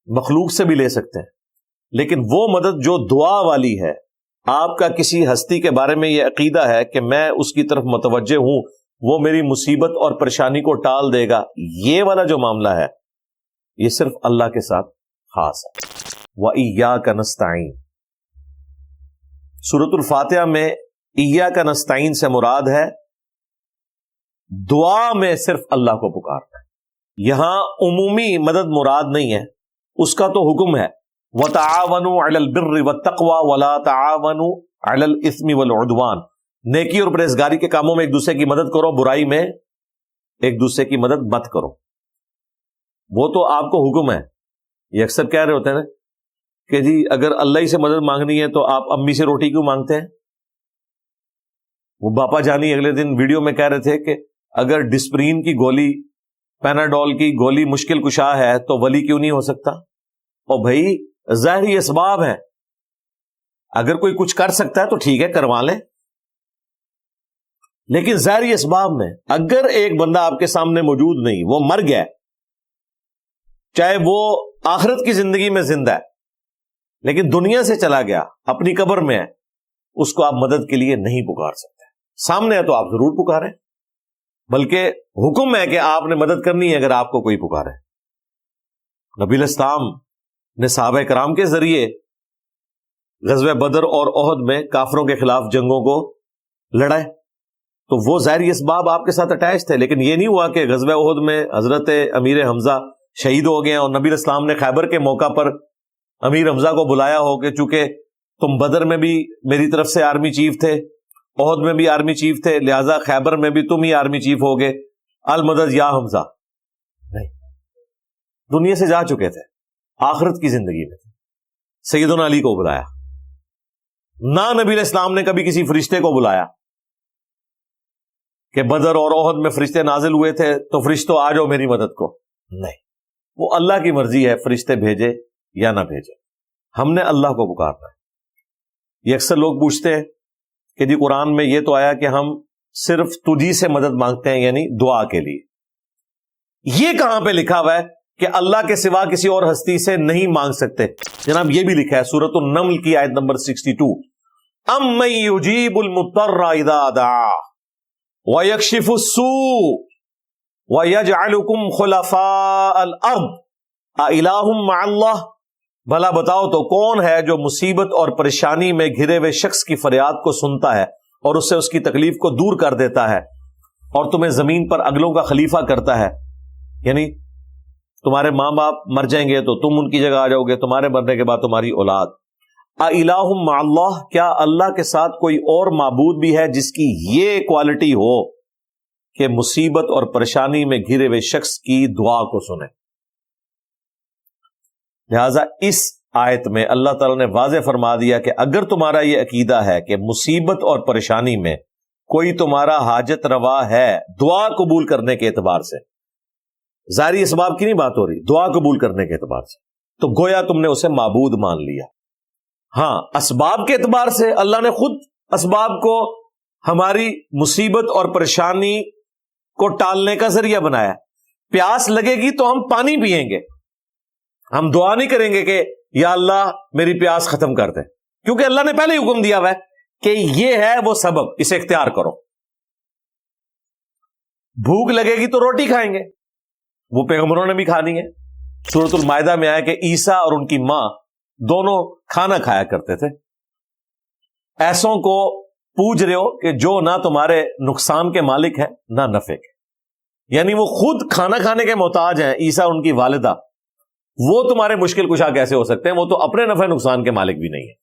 مخلوق سے بھی لے سکتے ہیں، لیکن وہ مدد جو دعا والی ہے، آپ کا کسی ہستی کے بارے میں یہ عقیدہ ہے کہ میں اس کی طرف متوجہ ہوں، وہ میری مصیبت اور پریشانی کو ٹال دے گا، یہ والا جو معاملہ ہے یہ صرف اللہ کے ساتھ خاص ہے۔ وَإِيَّاكَ نَسْتَعِينُ، سورۃ الفاتحہ میں ایاک نستعین سے مراد ہے دعا میں صرف اللہ کو پکارنا ہے۔ یہاں عمومی مدد مراد نہیں ہے، اس کا تو حکم ہے وَتَعَاوَنُوا عَلَى الْبِرِّ وَالتَّقْوَى وَلَا تَعَاوَنُوا عَلَى الْإِثْمِ وَالْعُدْوَانِ، نیکی اور پرہیزگاری کے کاموں میں ایک دوسرے کی مدد کرو، برائی میں ایک دوسرے کی مدد مت کرو۔ وہ تو آپ کو حکم ہے۔ یہ اکثر کہہ رہے ہوتے ہیں نا کہ جی اگر اللہ ہی سے مدد مانگنی ہے تو آپ امی سے روٹی کیوں مانگتے ہیں؟ وہ باپا جانی اگلے دن ویڈیو میں کہہ رہے تھے کہ اگر ڈسپرین کی گولی، پیناڈول کی گولی مشکل کشا ہے تو ولی کیوں نہیں ہو سکتا؟ اور بھائی ظاہری اسباب ہیں، اگر کوئی کچھ کر سکتا ہے تو ٹھیک ہے کروا لیں، لیکن ظاہری اسباب میں اگر ایک بندہ آپ کے سامنے موجود نہیں، وہ مر گیا، چاہے وہ آخرت کی زندگی میں زندہ ہے لیکن دنیا سے چلا گیا، اپنی قبر میں ہے، اس کو آپ مدد کے لیے نہیں پکار سکتے۔ سامنے ہے تو آپ ضرور پکاریں، بلکہ حکم ہے کہ آپ نے مدد کرنی ہے اگر آپ کو کوئی پکارے۔ نبی الاسلام نے صحابہ کرام کے ذریعے غزوہ بدر اور احد میں کافروں کے خلاف جنگوں کو لڑائے، تو وہ ظاہری اسباب آپ کے ساتھ اٹیچ تھے، لیکن یہ نہیں ہوا کہ غزوہ احد میں حضرت امیر حمزہ شہید ہو گئے اور نبی الاسلام نے خیبر کے موقع پر امیر حمزہ کو بلایا ہو کہ چونکہ تم بدر میں بھی میری طرف سے آرمی چیف تھے، احد میں بھی آرمی چیف تھے، لہذا خیبر میں بھی تم ہی آرمی چیف ہوگے، المدد یا حمزہ۔ نہیں، دنیا سے جا چکے تھے، آخرت کی زندگی میں تھے۔ سیدنا علی کو بلایا، نہ نبی علیہ السلام نے کبھی کسی فرشتے کو بلایا کہ بدر اور احد میں فرشتے نازل ہوئے تھے تو فرشتوں آ جاؤ میری مدد کو، نہیں، وہ اللہ کی مرضی ہے فرشتے بھیجے یا نہ بھیجے، ہم نے اللہ کو پکارنا ہے۔ یہ اکثر لوگ پوچھتے ہیں کہ جی قرآن میں یہ تو آیا کہ ہم صرف تجھی سے مدد مانگتے ہیں، یعنی دعا کے لیے، یہ کہاں پہ لکھا ہوا ہے کہ اللہ کے سوا کسی اور ہستی سے نہیں مانگ سکتے؟ جناب یہ بھی لکھا ہے سورۃ النمل کی آیت نمبر 62، اَمَّن يُجِيبُ الْمُضْطَرَّ إِذَا دَعَاهُ وَيَكْشِفُ السُّوءَ وَيَجْعَلُكُمْ خُلَفَاءَ الْأَرْضِ أَإِلَٰهٌ مَّعَ اللَّهِ، بھلا بتاؤ تو کون ہے جو مصیبت اور پریشانی میں گھرے ہوئے شخص کی فریاد کو سنتا ہے اور اس سے اس کی تکلیف کو دور کر دیتا ہے اور تمہیں زمین پر اگلوں کا خلیفہ کرتا ہے؟ یعنی تمہارے ماں باپ مر جائیں گے تو تم ان کی جگہ آ جاؤ گے، تمہارے مرنے کے بعد تمہاری اولاد۔ اِلَٰهٌ مَّعَ اللَّهِ، کیا اللہ کے ساتھ کوئی اور معبود بھی ہے جس کی یہ کوالٹی ہو کہ مصیبت اور پریشانی میں گھرے ہوئے شخص کی دعا کو سنے؟ لہذا اس آیت میں اللہ تعالیٰ نے واضح فرما دیا کہ اگر تمہارا یہ عقیدہ ہے کہ مصیبت اور پریشانی میں کوئی تمہارا حاجت روا ہے دعا قبول کرنے کے اعتبار سے، ظاہری اسباب کی نہیں بات ہو رہی، دعا قبول کرنے کے اعتبار سے، تو گویا تم نے اسے معبود مان لیا۔ ہاں اسباب کے اعتبار سے اللہ نے خود اسباب کو ہماری مصیبت اور پریشانی کو ٹالنے کا ذریعہ بنایا۔ پیاس لگے گی تو ہم پانی پیئیں گے، ہم دعا نہیں کریں گے کہ یا اللہ میری پیاس ختم کر دے، کیونکہ اللہ نے پہلے ہی حکم دیا ہوا ہے کہ یہ ہے وہ سبب، اسے اختیار کرو۔ بھوک لگے گی تو روٹی کھائیں گے، وہ پیغمبروں نے بھی کھانی ہے۔ سورۃ المائدہ میں آیا کہ عیسیٰ اور ان کی ماں دونوں کھانا کھایا کرتے تھے۔ ایسوں کو پوج رہے ہو کہ جو نہ تمہارے نقصان کے مالک ہے نہ نفع کے، یعنی وہ خود کھانا کھانے کے محتاج ہیں، عیسیٰ اور ان کی والدہ، وہ تمہارے مشکل کشا کیسے ہو سکتے ہیں؟ وہ تو اپنے نفع نقصان کے مالک بھی نہیں ہے۔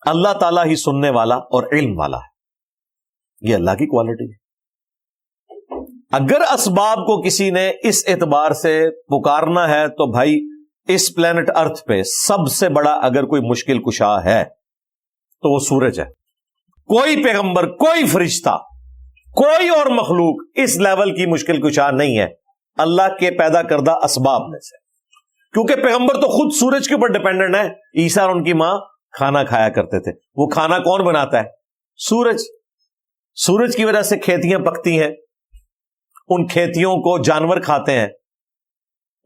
اللہ تعالیٰ ہی سننے والا اور علم والا ہے، یہ اللہ کی کوالٹی ہے۔ اگر اسباب کو کسی نے اس اعتبار سے پکارنا ہے تو بھائی اس پلانٹ ارتھ پہ سب سے بڑا اگر کوئی مشکل کشا ہے تو وہ سورج ہے۔ کوئی پیغمبر، کوئی فرشتہ، کوئی اور مخلوق اس لیول کی مشکل کشا نہیں ہے اللہ کے پیدا کردہ اسباب میں سے، کیونکہ پیغمبر تو خود سورج کے اوپر ڈیپینڈنٹ ہے۔ عیسیٰ اور ان کی ماں کھانا کھایا کرتے تھے، وہ کھانا کون بناتا ہے؟ سورج۔ سورج کی وجہ سے کھیتیاں پکتی ہیں، ان کھیتیوں کو جانور کھاتے ہیں،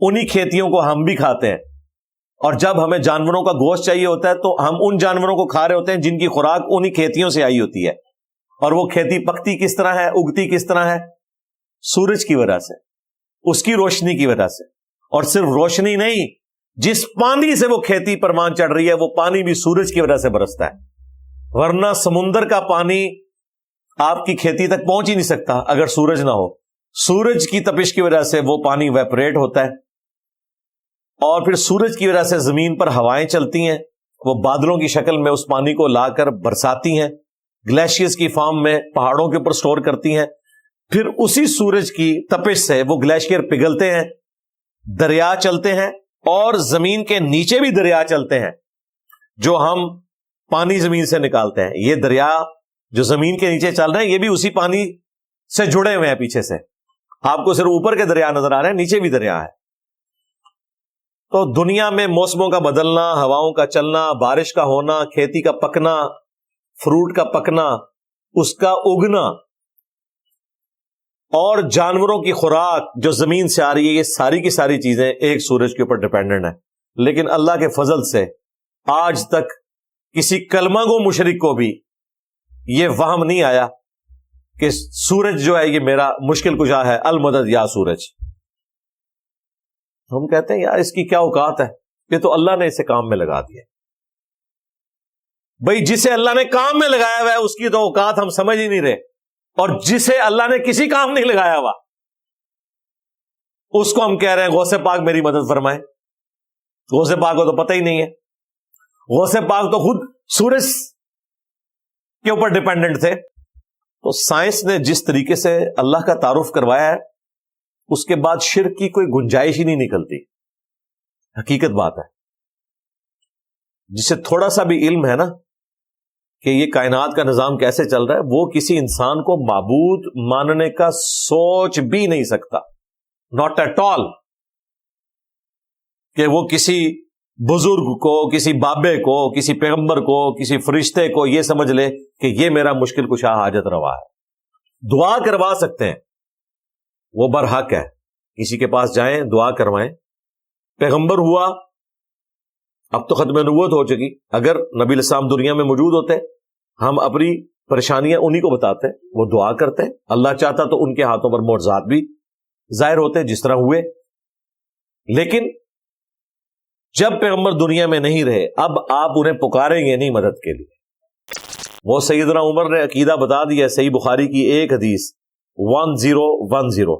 انہی کھیتیوں کو ہم بھی کھاتے ہیں، اور جب ہمیں جانوروں کا گوشت چاہیے ہوتا ہے تو ہم ان جانوروں کو کھا رہے ہوتے ہیں جن کی خوراک انہی کھیتیوں سے آئی ہوتی ہے۔ اور وہ کھیتی پکتی کس طرح ہے، اگتی کس طرح ہے؟ سورج کی وجہ سے، اس کی روشنی کی وجہ سے۔ اور صرف روشنی نہیں، جس پانی سے وہ کھیتی پروان چڑھ رہی ہے وہ پانی بھی سورج کی وجہ سے برستا ہے، ورنہ سمندر کا پانی آپ کی کھیتی تک پہنچ ہی نہیں سکتا اگر سورج نہ ہو۔ سورج کی تپش کی وجہ سے وہ پانی ویپریٹ ہوتا ہے، اور پھر سورج کی وجہ سے زمین پر ہوائیں چلتی ہیں، وہ بادلوں کی شکل میں اس پانی کو لا کر برساتی ہیں، گلیشیئرز کی فارم میں پہاڑوں کے اوپر سٹور کرتی ہیں، پھر اسی سورج کی تپش سے وہ گلیشیئر پگھلتے ہیں، دریا چلتے ہیں، اور زمین کے نیچے بھی دریا چلتے ہیں جو ہم پانی زمین سے نکالتے ہیں۔ یہ دریا جو زمین کے نیچے چل رہے ہیں یہ بھی اسی پانی سے جڑے ہوئے ہیں پیچھے سے، آپ کو صرف اوپر کے دریا نظر آ رہے ہیں، نیچے بھی دریا ہے۔ تو دنیا میں موسموں کا بدلنا، ہواؤں کا چلنا، بارش کا ہونا، کھیتی کا پکنا، فروٹ کا پکنا، اس کا اگنا، اور جانوروں کی خوراک جو زمین سے آ رہی ہے، یہ ساری کی ساری چیزیں ایک سورج کے اوپر ڈیپینڈنٹ ہیں۔ لیکن اللہ کے فضل سے آج تک کسی کلمہ گو مشرک کو بھی یہ وہم نہیں آیا کہ سورج جو ہے یہ میرا مشکل کشا ہے، المدد یا سورج۔ ہم کہتے ہیں یار اس کی کیا اوقات ہے، یہ تو اللہ نے اسے کام میں لگا دیا۔ بھائی جسے اللہ نے کام میں لگایا ہوا ہے اس کی تو اوقات ہم سمجھ ہی نہیں رہے، اور جسے اللہ نے کسی کام نہیں لگایا ہوا اس کو ہم کہہ رہے ہیں غوث پاک میری مدد فرمائے۔ غوث پاک کو تو پتہ ہی نہیں ہے، غوث پاک تو خود سورج کے اوپر ڈیپینڈنٹ تھے۔ تو سائنس نے جس طریقے سے اللہ کا تعارف کروایا ہے اس کے بعد شرک کی کوئی گنجائش ہی نہیں نکلتی، حقیقت بات ہے۔ جسے تھوڑا سا بھی علم ہے نا کہ یہ کائنات کا نظام کیسے چل رہا ہے، وہ کسی انسان کو معبود ماننے کا سوچ بھی نہیں سکتا، ناٹ ایٹ آل، کہ وہ کسی بزرگ کو، کسی بابے کو، کسی پیغمبر کو، کسی فرشتے کو یہ سمجھ لے کہ یہ میرا مشکل کشا حاجت روا ہے۔ دعا کروا سکتے ہیں، وہ برحق ہے، کسی کے پاس جائیں دعا کروائیں۔ پیغمبر ہوا، اب تو ختم نبوت ہو چکی، اگر نبی علیہ السلام دنیا میں موجود ہوتے ہم اپنی پریشانیاں انہی کو بتاتے، وہ دعا کرتے، اللہ چاہتا تو ان کے ہاتھوں پر معجزات بھی ظاہر ہوتے جس طرح ہوئے۔ لیکن جب پیغمبر دنیا میں نہیں رہے اب آپ انہیں پکاریں گے نہیں مدد کے لیے۔ وہ سیدنا عمر نے عقیدہ بتا دیا، صحیح بخاری کی ایک حدیث 1010،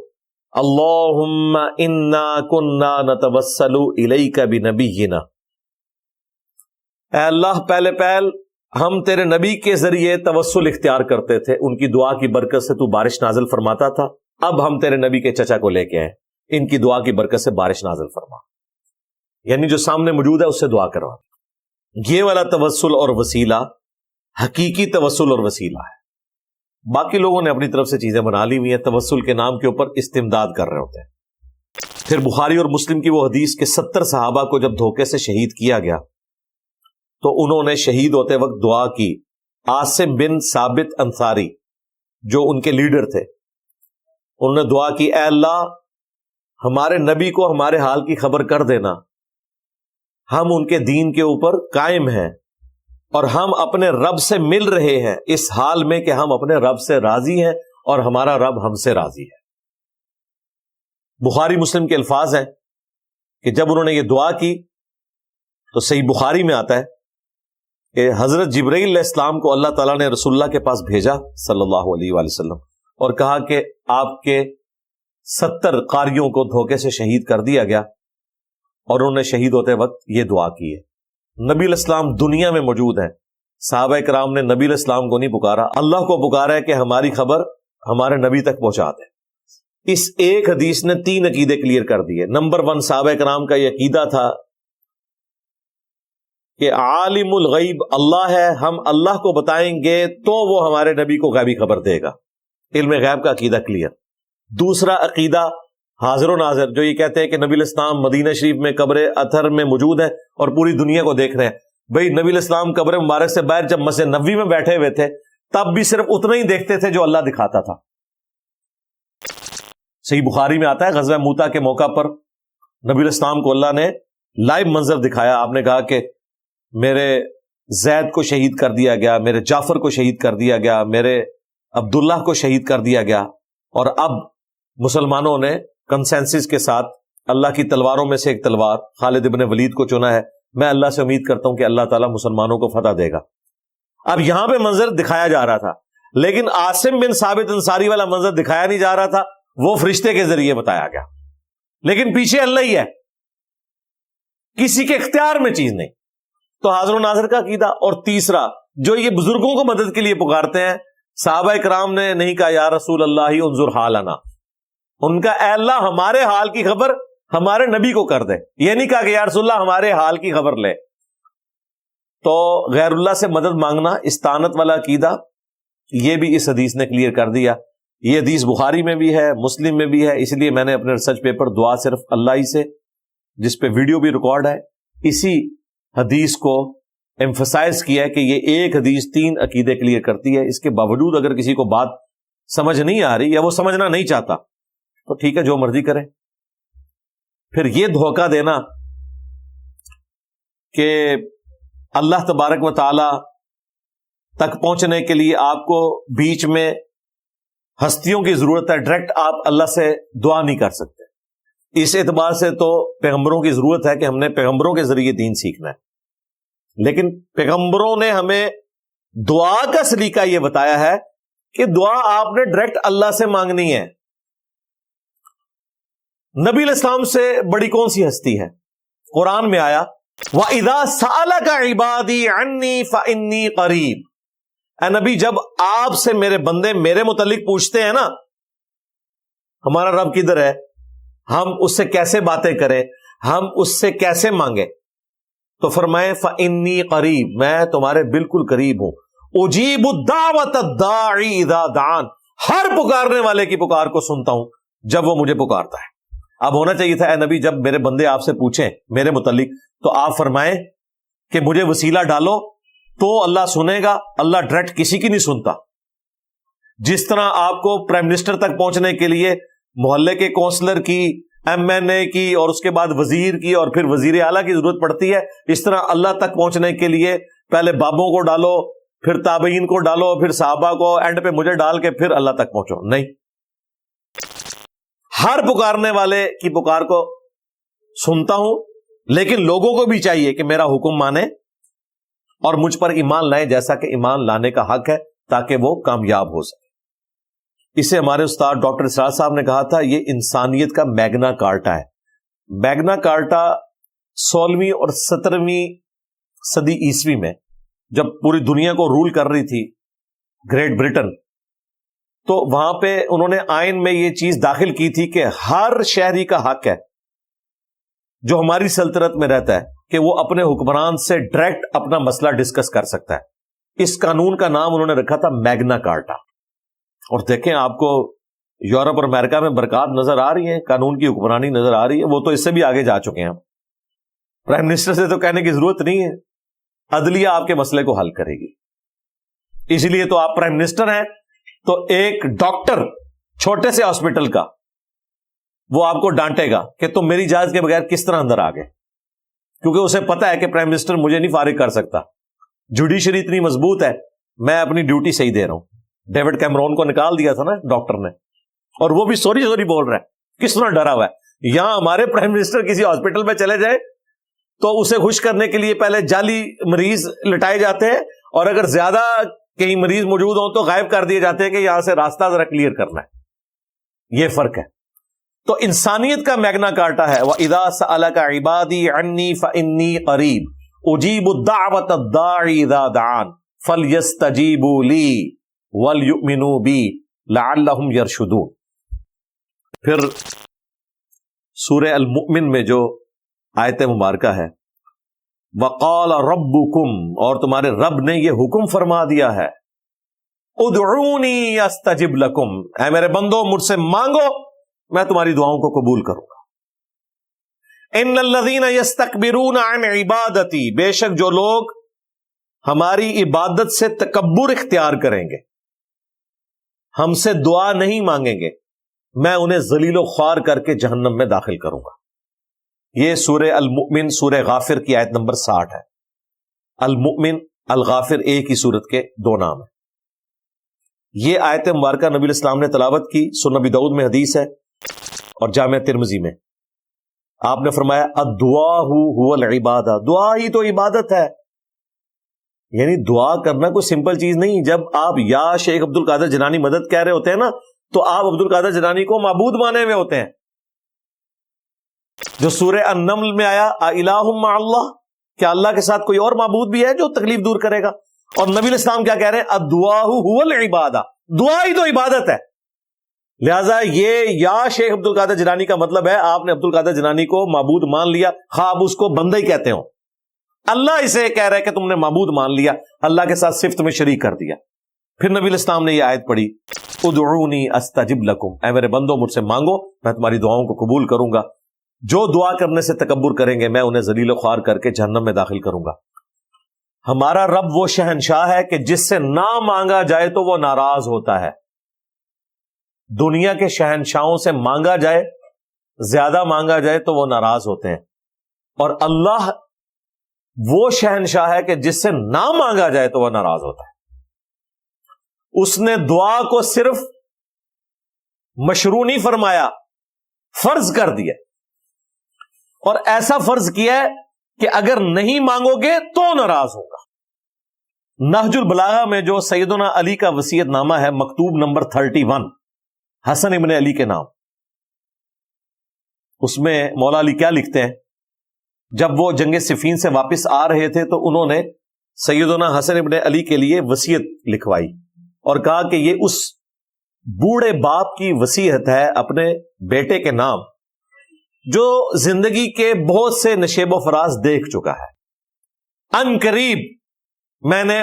اللہم انا کنا نتوسل الیک بنبینا، اے اللہ پہلے پہل ہم تیرے نبی کے ذریعے توسل اختیار کرتے تھے، ان کی دعا کی برکت سے تو بارش نازل فرماتا تھا، اب ہم تیرے نبی کے چچا کو لے کے آئے، ان کی دعا کی برکت سے بارش نازل فرما، یعنی جو سامنے موجود ہے اس سے دعا کروا۔ یہ والا توسل اور وسیلہ حقیقی توسل اور وسیلہ ہے۔ باقی لوگوں نے اپنی طرف سے چیزیں بنا لی ہوئی ہیں، توسل کے نام کے اوپر استمداد کر رہے ہوتے ہیں۔ پھر بخاری اور مسلم کی وہ حدیث کہ 70 صحابہ کو جب دھوکے سے شہید کیا گیا تو انہوں نے شہید ہوتے وقت دعا کی، عاصم بن ثابت انصاری جو ان کے لیڈر تھے، انہوں نے دعا کی، اے اللہ ہمارے نبی کو ہمارے حال کی خبر کر دینا، ہم ان کے دین کے اوپر قائم ہیں اور ہم اپنے رب سے مل رہے ہیں اس حال میں کہ ہم اپنے رب سے راضی ہیں اور ہمارا رب ہم سے راضی ہے۔ بخاری مسلم کے الفاظ ہیں کہ جب انہوں نے یہ دعا کی تو صحیح بخاری میں آتا ہے کہ حضرت جبرائیل علیہ السلام کو اللہ تعالیٰ نے رسول اللہ کے پاس بھیجا صلی اللہ علیہ وآلہ وسلم اور کہا کہ آپ کے 70 قاریوں کو دھوکے سے شہید کر دیا گیا، اور انہوں نے شہید ہوتے وقت یہ دعا کی ہے۔ نبی علیہ السلام دنیا میں موجود ہیں، صحابہ کرام نے نبی علیہ السلام کو نہیں پکارا، اللہ کو پکارا ہے کہ ہماری خبر ہمارے نبی تک پہنچا دیں۔ اس ایک حدیث نے 3 عقیدے کلیئر کر دیے۔ نمبر 1، صحابہ کرام کا یہ عقیدہ تھا کہ عالم الغیب اللہ ہے، ہم اللہ کو بتائیں گے تو وہ ہمارے نبی کو غیبی خبر دے گا۔ علم غیب کا عقیدہ کلیئر۔ دوسرا عقیدہ حاضر و ناظر، جو یہ کہتے ہیں کہ نبی علیہ السلام مدینہ شریف میں قبر اطہر میں موجود ہیں اور پوری دنیا کو دیکھ رہے ہیں۔ بھئی نبی علیہ السلام قبر مبارک سے باہر جب مسجد نبوی میں بیٹھے ہوئے تھے تب بھی صرف اتنا ہی دیکھتے تھے جو اللہ دکھاتا تھا۔ صحیح بخاری میں آتا ہے غزوہ موتا کے موقع پر نبی علیہ السلام کو اللہ نے لائیو منظر دکھایا۔ آپ نے کہا کہ میرے زید کو شہید کر دیا گیا، میرے جعفر کو شہید کر دیا گیا، میرے عبداللہ کو شہید کر دیا گیا، اور اب مسلمانوں نے کنسنسس کے ساتھ اللہ کی تلواروں میں سے ایک تلوار خالد ابن ولید کو چنا ہے۔ میں اللہ سے امید کرتا ہوں کہ اللہ تعالیٰ مسلمانوں کو فتح دے گا۔ اب یہاں پہ منظر دکھایا جا رہا تھا، لیکن عاصم بن ثابت انصاری والا منظر دکھایا نہیں جا رہا تھا، وہ فرشتے کے ذریعے بتایا گیا، لیکن پیچھے اللہ ہی ہے، کسی کے اختیار میں چیز نہیں۔ تو حاضر و ناظر کا عقیدہ۔ اور تیسرا، جو یہ بزرگوں کو مدد کے لیے پکارتے ہیں، صحابہ کرام نے نہیں کہا یا رسول اللہ انظر حالنا، ان کا اے اللہ ہمارے حال کی خبر ہمارے نبی کو کر دے، یہ نہیں کہا کہ یا رسول اللہ ہمارے حال کی خبر لے۔ تو غیر اللہ سے مدد مانگنا، استعانت والا عقیدہ، یہ بھی اس حدیث نے کلیئر کر دیا۔ یہ حدیث بخاری میں بھی ہے، مسلم میں بھی ہے، اس لیے میں نے اپنے ریسرچ پیپر دعا صرف اللہ ہی سے، جس پہ ویڈیو بھی ریکارڈ ہے، اسی حدیث کو ایمفسائز کیا ہے کہ یہ ایک حدیث 3 عقیدے کلیئر کرتی ہے۔ اس کے باوجود اگر کسی کو بات سمجھ نہیں آ رہی یا وہ سمجھنا نہیں چاہتا تو ٹھیک ہے، جو مرضی کرے۔ پھر یہ دھوکہ دینا کہ اللہ تبارک و تعالی تک پہنچنے کے لیے آپ کو بیچ میں ہستیوں کی ضرورت ہے، ڈائریکٹ آپ اللہ سے دعا نہیں کر سکتے۔ اس اعتبار سے تو پیغمبروں کی ضرورت ہے کہ ہم نے پیغمبروں کے ذریعے دین سیکھنا ہے، لیکن پیغمبروں نے ہمیں دعا کا سلیقہ یہ بتایا ہے کہ دعا آپ نے ڈائریکٹ اللہ سے مانگنی ہے۔ نبی علیہ السلام سے بڑی کون سی ہستی ہے؟ قرآن میں آیا وَإِذَا سَأَلَكَ عِبَادِي عَنِّي فَإِنِّي قَرِيب۔ اے نبی، جب آپ سے میرے بندے میرے متعلق پوچھتے ہیں نا، ہمارا رب کدھر ہے، ہم اس سے کیسے باتیں کریں، ہم اس سے کیسے مانگیں، تو فرمائے فَإِنِّي قَرِيب، میں تمہارے بالکل قریب ہوں۔ أُجِيبُ الدَّعْوَةَ الدَّاعِي إِذَا دَعَانِ، ہر پکارنے والے کی پکار کو سنتا ہوں جب وہ مجھے پکارتا ہے۔ اب ہونا چاہیے تھا اے نبی جب میرے بندے آپ سے پوچھیں میرے متعلق تو آپ فرمائیں کہ مجھے وسیلہ ڈالو تو اللہ سنے گا۔ اللہ ڈائریکٹ کسی کی نہیں سنتا۔ جس طرح آپ کو پرائم منسٹر تک پہنچنے کے لیے محلے کے کونسلر کی، MNA کی، اور اس کے بعد وزیر کی، اور پھر وزیر اعلیٰ کی ضرورت پڑتی ہے، اس طرح اللہ تک پہنچنے کے لیے پہلے بابوں کو ڈالو، پھر تابعین کو ڈالو، پھر صحابہ کو، اینڈ پہ مجھے ڈال کے پھر اللہ تک پہنچو۔ نہیں، ہر پکارنے والے کی پکار کو سنتا ہوں، لیکن لوگوں کو بھی چاہیے کہ میرا حکم مانے اور مجھ پر ایمان لائیں جیسا کہ ایمان لانے کا حق ہے، تاکہ وہ کامیاب ہو سکے۔ اسے ہمارے استاد ڈاکٹر اسرار صاحب نے کہا تھا یہ انسانیت کا میگنا کارٹا ہے۔ میگنا کارٹا 16ویں اور 17ویں صدی عیسوی میں جب پوری دنیا کو رول کر رہی تھی گریٹ برٹن، تو وہاں پہ انہوں نے آئین میں یہ چیز داخل کی تھی کہ ہر شہری کا حق ہے جو ہماری سلطنت میں رہتا ہے کہ وہ اپنے حکمران سے ڈائریکٹ اپنا مسئلہ ڈسکس کر سکتا ہے۔ اس قانون کا نام انہوں نے رکھا تھا میگنا کارٹا۔ اور دیکھیں آپ کو یورپ اور امریکہ میں برکات نظر آ رہی ہیں، قانون کی حکمرانی نظر آ رہی ہے، وہ تو اس سے بھی آگے جا چکے ہیں۔ پرائم منسٹر سے تو کہنے کی ضرورت نہیں ہے، عدلیہ آپ کے مسئلے کو حل کرے گی۔ اس لیے تو آپ پرائم منسٹر ہیں تو ایک ڈاکٹر چھوٹے سے ہاسپٹل کا وہ آپ کو ڈانٹے گا کہ تم میری اجازت کے بغیر کس طرح اندر آ گئے، کیونکہ اسے پتا ہے کہ پرائم منسٹر مجھے نہیں فارغ کر سکتا، جوڈیشری اتنی مضبوط ہے، میں اپنی ڈیوٹی صحیح دے رہا ہوں۔ ڈیوڈ کیمرون کو نکال دیا تھا نا ڈاکٹر نے, اور وہ بھی سوری سوری بول رہا ہے, کس طرح ڈرا ہوا ہے. یہاں ہمارے پرائم منسٹر کسی ہاسپٹل میں چلے جائے تو اسے خوش کرنے کے لیے پہلے جعلی مریض لٹائے جاتے ہیں, اور اگر زیادہ کہیں مریض موجود ہوں تو غائب کر دیے جاتے ہیں کہ یہاں سے راستہ ذرا کلیئر کرنا ہے. یہ فرق ہے. تو انسانیت کا میگنا کارٹا ہے, وَإِذَا سَأَلَكَ عِبَادِي عَنِّي فَإِنِّي قَرِيبٌ أُجِيبُ الدَّعْوَةَ الدَّاعِ إِذَا دَعَانِ فَلْيَسْتَجِيبُوا لِي وَلْيُؤْمِنُوا بِي لَعَلَّهُمْ يَرْشُدُونَ. پھر سورہ المؤمن میں جو آیت مبارکہ ہے, وَقَالَ رَبُّكُمْ, اور تمہارے رب نے یہ حکم فرما دیا ہے, ادعونی استجب لکم, اے میرے بندو مجھ سے مانگو میں تمہاری دعاؤں کو قبول کروں گا. ان الذین یستکبرون عن عبادتی, بے شک جو لوگ ہماری عبادت سے تکبر اختیار کریں گے, ہم سے دعا نہیں مانگیں گے, میں انہیں ذلیل و خوار کر کے جہنم میں داخل کروں گا. یہ سورہ المؤمن سورہ غافر کی آیت نمبر 60 ہے. المؤمن الغافر ایک ہی سورت کے دو نام ہیں. یہ آیت مبارکہ نبی الاسلام نے تلاوت کی, سنن نبی داؤد میں حدیث ہے اور جامع ترمذی میں. آپ نے فرمایا الدعاء هو العبادہ, دعا ہی تو عبادت ہے. یعنی دعا کرنا کوئی سمپل چیز نہیں. جب آپ یا شیخ عبد القادر جیلانی مدد کہہ رہے ہوتے ہیں نا, تو آپ عبد القادر جیلانی کو معبود مانے ہوئے ہوتے ہیں. جو سورہ النمل میں آیا الہ مع اللہ, کیا اللہ کے ساتھ کوئی اور معبود بھی ہے جو تکلیف دور کرے گا؟ اور نبی الاسلام کیا کہہ رہے ہیں, الدعاء هو العبادہ, دعا ہی تو عبادت ہے. لہذا یہ یا شیخ عبد القادر جیلانی کا مطلب ہے آپ نے عبد القادر جیلانی کو معبود مان لیا, خواب اس کو بندہ ہی کہتے ہوں. اللہ اسے کہہ رہا ہے کہ تم نے معبود مان لیا, اللہ کے ساتھ صفت میں شریک کر دیا. پھر نبی الاسلام نے یہ آیت پڑھی, ادعونی استجب لکم, اے میرے بندو مجھ سے مانگو میں تمہاری دعاؤں کو قبول کروں گا. جو دعا کرنے سے تکبر کریں گے میں انہیں ذلیل و خوار کر کے جہنم میں داخل کروں گا. ہمارا رب وہ شہنشاہ ہے کہ جس سے نہ مانگا جائے تو وہ ناراض ہوتا ہے. دنیا کے شہنشاہوں سے مانگا جائے, زیادہ مانگا جائے تو وہ ناراض ہوتے ہیں, اور اللہ وہ شہنشاہ ہے کہ جس سے نہ مانگا جائے تو وہ ناراض ہوتا ہے. اس نے دعا کو صرف مشروع نہیں فرمایا, فرض کر دیا, اور ایسا فرض کیا ہے کہ اگر نہیں مانگو گے تو ناراض ہوگا. نہج البلاغہ میں جو سیدنا علی کا وصیت نامہ ہے, مکتوب نمبر 31, حسن ابن علی کے نام, اس میں مولا علی کیا لکھتے ہیں, جب وہ جنگ صفین سے واپس آ رہے تھے تو انہوں نے سیدنا حسن ابن علی کے لیے وصیت لکھوائی اور کہا کہ یہ اس بوڑھے باپ کی وصیت ہے اپنے بیٹے کے نام, جو زندگی کے بہت سے نشیب و فراز دیکھ چکا ہے. ان قریب میں نے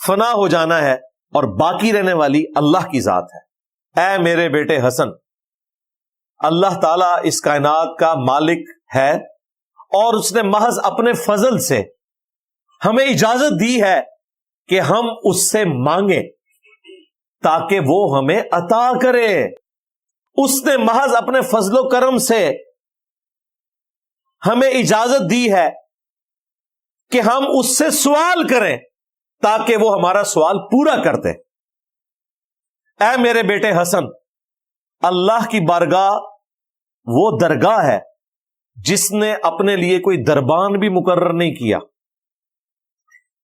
فنا ہو جانا ہے اور باقی رہنے والی اللہ کی ذات ہے. اے میرے بیٹے حسن, اللہ تعالیٰ اس کائنات کا مالک ہے اور اس نے محض اپنے فضل سے ہمیں اجازت دی ہے کہ ہم اس سے مانگیں تاکہ وہ ہمیں عطا کرے. اس نے محض اپنے فضل و کرم سے ہمیں اجازت دی ہے کہ ہم اس سے سوال کریں تاکہ وہ ہمارا سوال پورا کر دے. اے میرے بیٹے حسن, اللہ کی بارگاہ وہ درگاہ ہے جس نے اپنے لیے کوئی دربان بھی مقرر نہیں کیا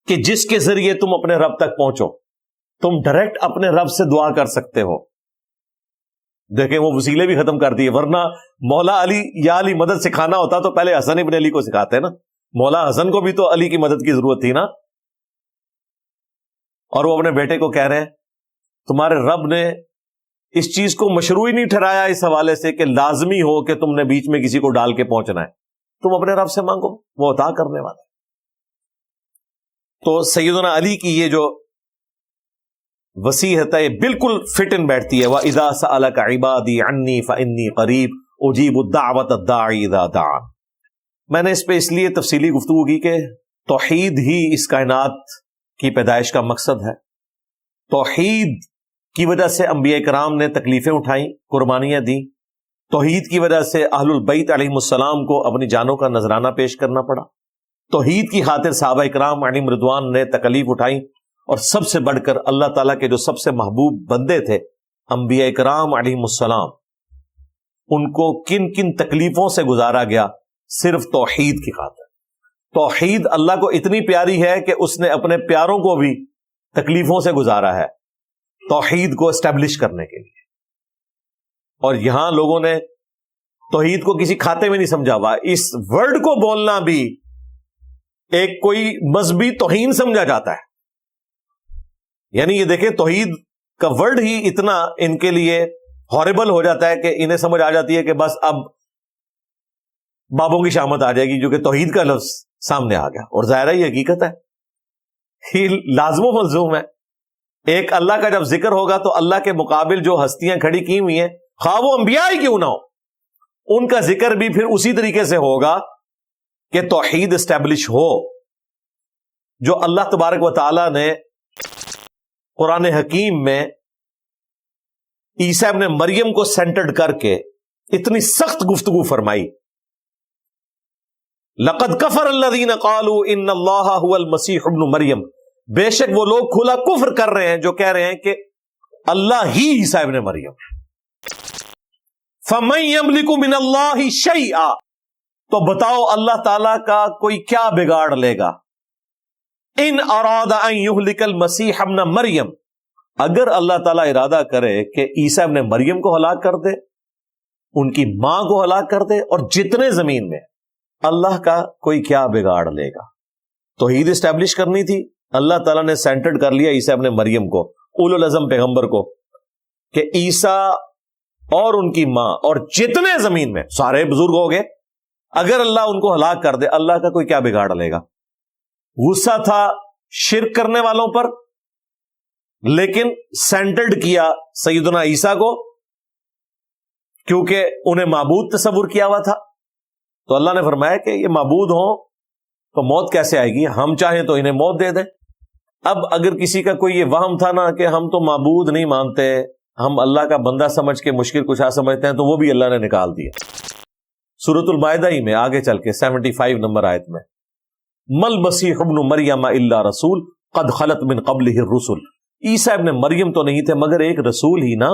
کہ جس کے ذریعے تم اپنے رب تک پہنچو. تم ڈائریکٹ اپنے رب سے دعا کر سکتے ہو. دیکھیں وہ وسیلے بھی ختم کر دیے, ورنہ مولا علی یا علی مدد سکھانا ہوتا تو پہلے حسن ابن علی کو سکھاتے نا. مولا حسن کو بھی تو علی کی مدد کی ضرورت تھی نا. اور وہ اپنے بیٹے کو کہہ رہے ہیں تمہارے رب نے اس چیز کو مشروع ہی نہیں ٹھہرایا اس حوالے سے کہ لازمی ہو کہ تم نے بیچ میں کسی کو ڈال کے پہنچنا ہے, تم اپنے رب سے مانگو, وہ عطا کرنے والا. تو سیدنا علی کی یہ جو وصیت ہے بالکل فٹ ان بیٹھتی ہے. وَإِذَا سَأَلَكَ عِبَادِي عَنِّي فَإِنِّي قَرِيبٌ أُجِيبُ الدَّعْوَةَ الدَّاعِ إِذَا دَعَانِ. میں نے اس پہ اس لیے تفصیلی گفتگو کی کہ توحید ہی اس کائنات کی پیدائش کا مقصد ہے. توحید کی وجہ سے انبیاء کرام نے تکلیفیں اٹھائیں, قربانیاں دیں. توحید کی وجہ سے اہل البیت علیہم السلام کو اپنی جانوں کا نذرانہ پیش کرنا پڑا. توحید کی خاطر صحابہ کرام علیہم رضوان نے تکلیف اٹھائیں اور سب سے بڑھ کر اللہ تعالیٰ کے جو سب سے محبوب بندے تھے انبیاء کرام علیہم السلام، ان کو کن کن تکلیفوں سے گزارا گیا صرف توحید کی خاطر۔ توحید اللہ کو اتنی پیاری ہے کہ اس نے اپنے پیاروں کو بھی تکلیفوں سے گزارا ہے توحید کو اسٹیبلش کرنے کے لیے۔ اور یہاں لوگوں نے توحید کو کسی کھاتے میں نہیں سمجھا ہوا، اس ورڈ کو بولنا بھی ایک کوئی مذہبی توہین سمجھا جاتا ہے۔ یعنی یہ دیکھیں، توحید کا ورڈ ہی اتنا ان کے لیے ہاربل ہو جاتا ہے کہ انہیں سمجھ آ جاتی ہے کہ بس اب بابوں کی شامت آ جائے گی، جو کہ توحید کا لفظ سامنے آ گیا۔ اور ظاہر ہے یہ حقیقت ہے، یہ لازم و ملزوم ہے۔ ایک اللہ کا جب ذکر ہوگا تو اللہ کے مقابل جو ہستیاں کھڑی کی ہوئی ہیں، خواہ وہ انبیاء ہی کیوں نہ ہو، ان کا ذکر بھی پھر اسی طریقے سے ہوگا کہ توحید اسٹیبلش ہو۔ جو اللہ تبارک و تعالی نے قرآن حکیم میں عیسیٰ ابن مریم کو سینٹرڈ کر کے اتنی سخت گفتگو فرمائی، لقد کفر الذین قالوا ان اللہ هو المسیح ابن مریم، بے شک وہ لوگ کھلا کفر کر رہے ہیں جو کہہ رہے ہیں کہ اللہ ہی عیسیٰ ابن مریم۔ فمن یملک من اللہ شیئا، تو بتاؤ اللہ تعالی کا کوئی کیا بگاڑ لے گا؟ ان اراد ان یہلک المسیح ابن مریم، اگر اللہ تعالیٰ ارادہ کرے کہ عیسیٰ ابن مریم کو ہلاک کر دے، ان کی ماں کو ہلاک کر دے، اور جتنے زمین میں، اللہ کا کوئی کیا بگاڑ لے گا؟ توحید اسٹیبلش کرنی تھی، اللہ تعالیٰ نے سینٹرڈ کر لیا عیسیٰ ابن مریم کو، اولو العزم پیغمبر کو، کہ عیسیٰ اور ان کی ماں اور جتنے زمین میں سارے بزرگ ہو گئے، اگر اللہ ان کو ہلاک کر دے، اللہ کا کوئی کیا بگاڑ لے گا؟ غصہ تھا شرک کرنے والوں پر، لیکن سینٹرڈ کیا سیدنا عیسیٰ کو، کیونکہ انہیں معبود تصور کیا ہوا تھا۔ تو اللہ نے فرمایا کہ یہ معبود ہوں تو موت کیسے آئے گی، ہم چاہیں تو انہیں موت دے دیں۔ اب اگر کسی کا کوئی یہ وہم تھا نا کہ ہم تو معبود نہیں مانتے، ہم اللہ کا بندہ سمجھ کے مشکل کشا سمجھتے ہیں، تو وہ بھی اللہ نے نکال دیا۔ سورۃ المائدہ ہی میں آگے چل کے 75 نمبر آیت میں، مل مسیح ابن مریم الا رسول قد خلت من قبلہ الرسل، عیسیٰ ابن مریم تو نہیں تھے مگر ایک رسول ہی نا،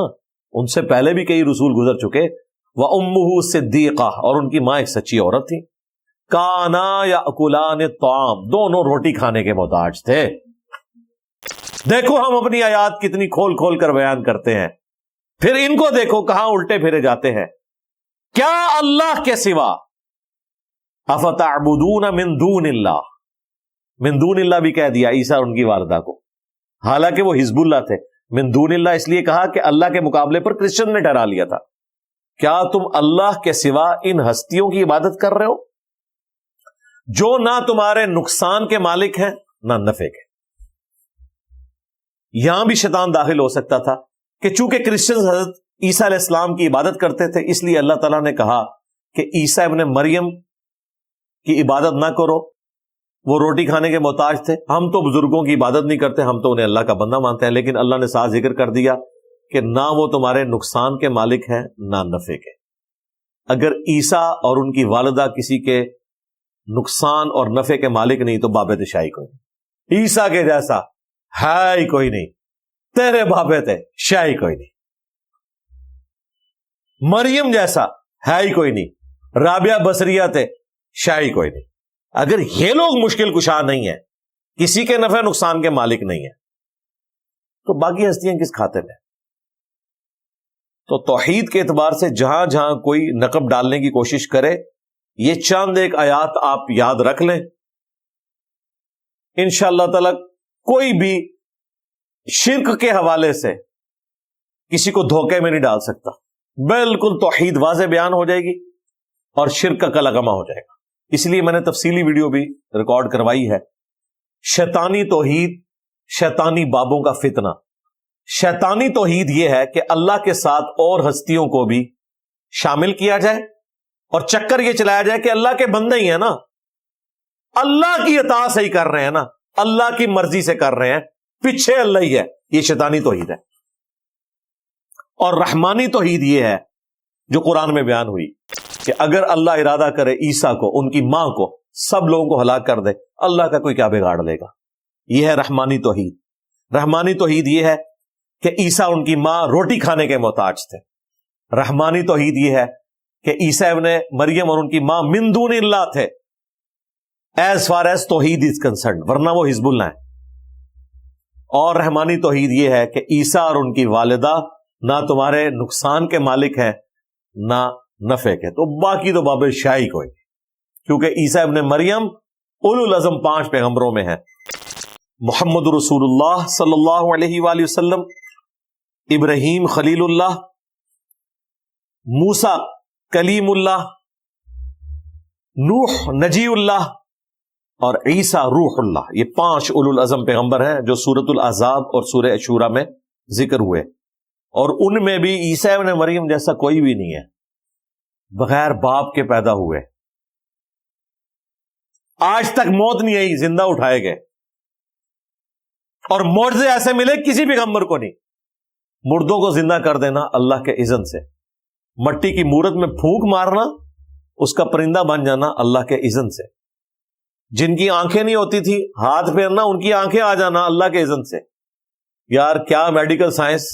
ان سے پہلے بھی کئی رسول گزر چکے۔ وَأُمُّهُ صِدِّيقَةٌ، اور ان کی ماں ایک سچی عورت تھی۔ كَانَا يَأْكُلَانِ الطَّعَامَ، دونوں روٹی کھانے کے محتاج تھے۔ دیکھو ہم اپنی آیات کتنی کھول کھول کر بیان کرتے ہیں، پھر ان کو دیکھو کہاں الٹے پھرے جاتے ہیں۔ کیا اللہ کے سوا، أَفَتَعْبُدُونَ مِن دُونِ اللَّهِ، من دون اللہ بھی کہہ دیا عیسیٰ اور ان کی والدہ کو، حالانکہ وہ حزب اللہ تھے۔ من دون اللہ اس لیے کہا کہ اللہ کے مقابلے پر کرسچن نے ٹھہرا لیا تھا۔ کیا تم اللہ کے سوا ان ہستیوں کی عبادت کر رہے ہو جو نہ تمہارے نقصان کے مالک ہیں نہ نفع کے؟ یہاں بھی شیطان داخل ہو سکتا تھا کہ چونکہ کرسچن حضرت عیسیٰ علیہ السلام کی عبادت کرتے تھے، اس لیے اللہ تعالیٰ نے کہا کہ عیسیٰ ابن مریم کی عبادت نہ کرو، وہ روٹی کھانے کے محتاج تھے، ہم تو بزرگوں کی عبادت نہیں کرتے، ہم تو انہیں اللہ کا بندہ مانتے ہیں۔ لیکن اللہ نے ساتھ ذکر کر دیا کہ نہ وہ تمہارے نقصان کے مالک ہیں نہ نفع کے۔ اگر عیسیٰ اور ان کی والدہ کسی کے نقصان اور نفع کے مالک نہیں تو بابت شاہی کوئی نہیں، عیسیٰ کے جیسا ہے ہی کوئی نہیں، تیرے بابت ہے شاہی کوئی نہیں، مریم جیسا ہے ہی کوئی نہیں، رابعہ بصریہ تھے شاہی کوئی نہیں۔ اگر یہ لوگ مشکل کشا نہیں ہیں، کسی کے نفع نقصان کے مالک نہیں ہیں، تو باقی ہستیاں کس کھاتے میں؟ تو توحید کے اعتبار سے جہاں جہاں کوئی نقب ڈالنے کی کوشش کرے، یہ چند ایک آیات آپ یاد رکھ لیں، انشاءاللہ تعالی کوئی بھی شرک کے حوالے سے کسی کو دھوکے میں نہیں ڈال سکتا۔ بالکل توحید واضح بیان ہو جائے گی اور شرک کا کلغمہ ہو جائے گا۔ اس لیے میں نے تفصیلی ویڈیو بھی ریکارڈ کروائی ہے، شیطانی توحید، شیطانی بابوں کا فتنہ۔ شیطانی توحید یہ ہے کہ اللہ کے ساتھ اور ہستیوں کو بھی شامل کیا جائے اور چکر یہ چلایا جائے کہ اللہ کے بندے ہی ہیں نا، اللہ کی اطاعت سے ہی کر رہے ہیں نا، اللہ کی مرضی سے کر رہے ہیں، پیچھے اللہ ہی ہے۔ یہ شیطانی توحید ہے۔ اور رحمانی توحید یہ ہے جو قرآن میں بیان ہوئی کہ اگر اللہ ارادہ کرے عیسیٰ کو، ان کی ماں کو، سب لوگوں کو ہلاک کر دے، اللہ کا کوئی کیا بگاڑ لے گا۔ یہ ہے رحمانی توحید۔ رحمانی توحید یہ ہے کہ عیسیٰ ان کی ماں روٹی کھانے کے محتاج تھے. رحمانی توحید یہ ہے کہ عیسیٰ ابن مریم اور ان کی ماں من دون اللہ تھے ایز فار ایز توحید از کنسرنڈ, ورنہ وہ حزب اللہ ہیں. اور رحمانی توحید یہ ہے کہ عیسیٰ اور ان کی والدہ نہ تمہارے نقصان کے مالک ہیں نہ نفع کے. تو باقی تو باب شاہی کوئی, کیونکہ عیسیٰ ابن مریم اولو العزم 5 پیغمبروں میں ہے. محمد رسول اللہ صلی اللہ علیہ وآلہ وسلم, ابراہیم خلیل اللہ, موسیٰ کلیم اللہ, نوح نجی اللہ اور عیسیٰ روح اللہ. یہ 5 اولو العزم پیغمبر ہیں جو سورۃ الاحزاب اور سورہ شورى میں ذکر ہوئے, اور ان میں بھی عیسیٰ ابن مریم جیسا کوئی بھی نہیں ہے, بغیر باپ کے پیدا ہوئے. آج تک موت نہیں آئی, زندہ اٹھائے گئے, اور معجزے ایسے ملے کسی پیغمبر کو نہیں. مردوں کو زندہ کر دینا اللہ کے اذن سے, مٹی کی مورت میں پھونک مارنا, اس کا پرندہ بن جانا اللہ کے اذن سے. جن کی آنکھیں نہیں ہوتی تھی ہاتھ پھیرنا, ان کی آنکھیں آ جانا اللہ کے اذن سے. یار کیا میڈیکل سائنس,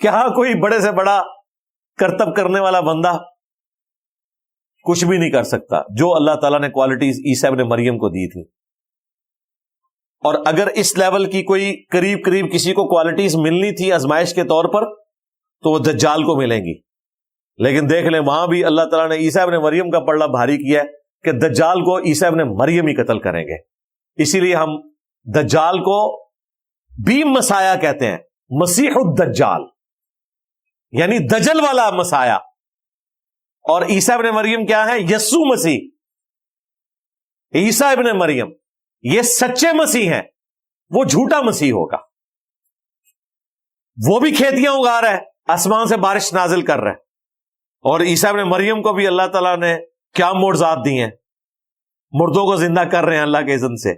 کیا کوئی بڑے سے بڑا کرتب کرنے والا بندہ کچھ بھی نہیں کر سکتا جو اللہ تعالیٰ نے کوالٹیز عیسیٰ ابن مریم کو دی تھی. اور اگر اس لیول کی کوئی قریب قریب کسی کو کوالٹیز ملنی تھی آزمائش کے طور پر تو وہ دجال کو ملیں گی. لیکن دیکھ لیں وہاں بھی اللہ تعالیٰ نے عیسیٰ ابن مریم کا پلڑا بھاری کیا ہے کہ دجال کو عیسیٰ ابن مریم ہی قتل کریں گے. اسی لیے ہم دجال کو بھی مسایہ کہتے ہیں, مسیح الدجال, یعنی دجل والا مسایہ. اور عیسیٰ ابن مریم کیا ہے؟ یسوع مسیح. عیسیٰ ابن مریم یہ سچے مسیح ہیں, وہ جھوٹا مسیح ہوگا. وہ بھی کھیتیاں اگا رہا ہے, آسمان سے بارش نازل کر رہا ہے, اور عیسیٰ ابن مریم کو بھی اللہ تعالیٰ نے کیا معجزات دی ہیں, مردوں کو زندہ کر رہے ہیں اللہ کے اذن سے.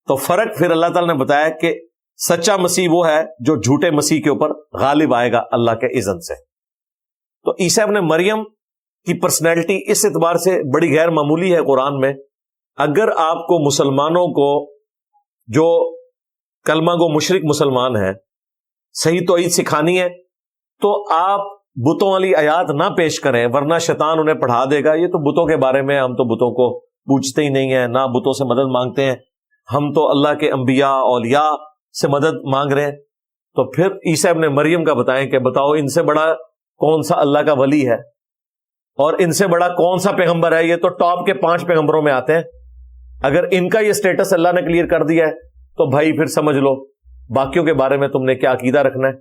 تو فرق پھر اللہ تعالیٰ نے بتایا کہ سچا مسیح وہ ہے جو جھوٹے مسیح کے اوپر غالب آئے گا اللہ کے اذن سے. تو عیسیٰ ابن مریم کی پرسنالٹی اس اعتبار سے بڑی غیر معمولی ہے قرآن میں. اگر آپ کو مسلمانوں کو جو کلمہ گو مشرک مسلمان ہیں صحیح توحید سکھانی ہے تو آپ بتوں والی آیات نہ پیش کریں, ورنہ شیطان انہیں پڑھا دے گا یہ تو بتوں کے بارے میں, ہم تو بتوں کو پوچھتے ہی نہیں ہیں, نہ بتوں سے مدد مانگتے ہیں, ہم تو اللہ کے انبیاء اولیاء سے مدد مانگ رہے ہیں. تو پھر عیسیٰ ابن مریم کا بتائیں کہ بتاؤ ان سے بڑا کون سا اللہ کا ولی ہے, اور ان سے بڑا کون سا پیغمبر ہے. یہ تو ٹاپ کے 5 پیغمبروں میں آتے ہیں. اگر ان کا یہ سٹیٹس اللہ نے کلیئر کر دیا ہے تو بھائی پھر سمجھ لو باقیوں کے بارے میں تم نے کیا عقیدہ رکھنا ہے.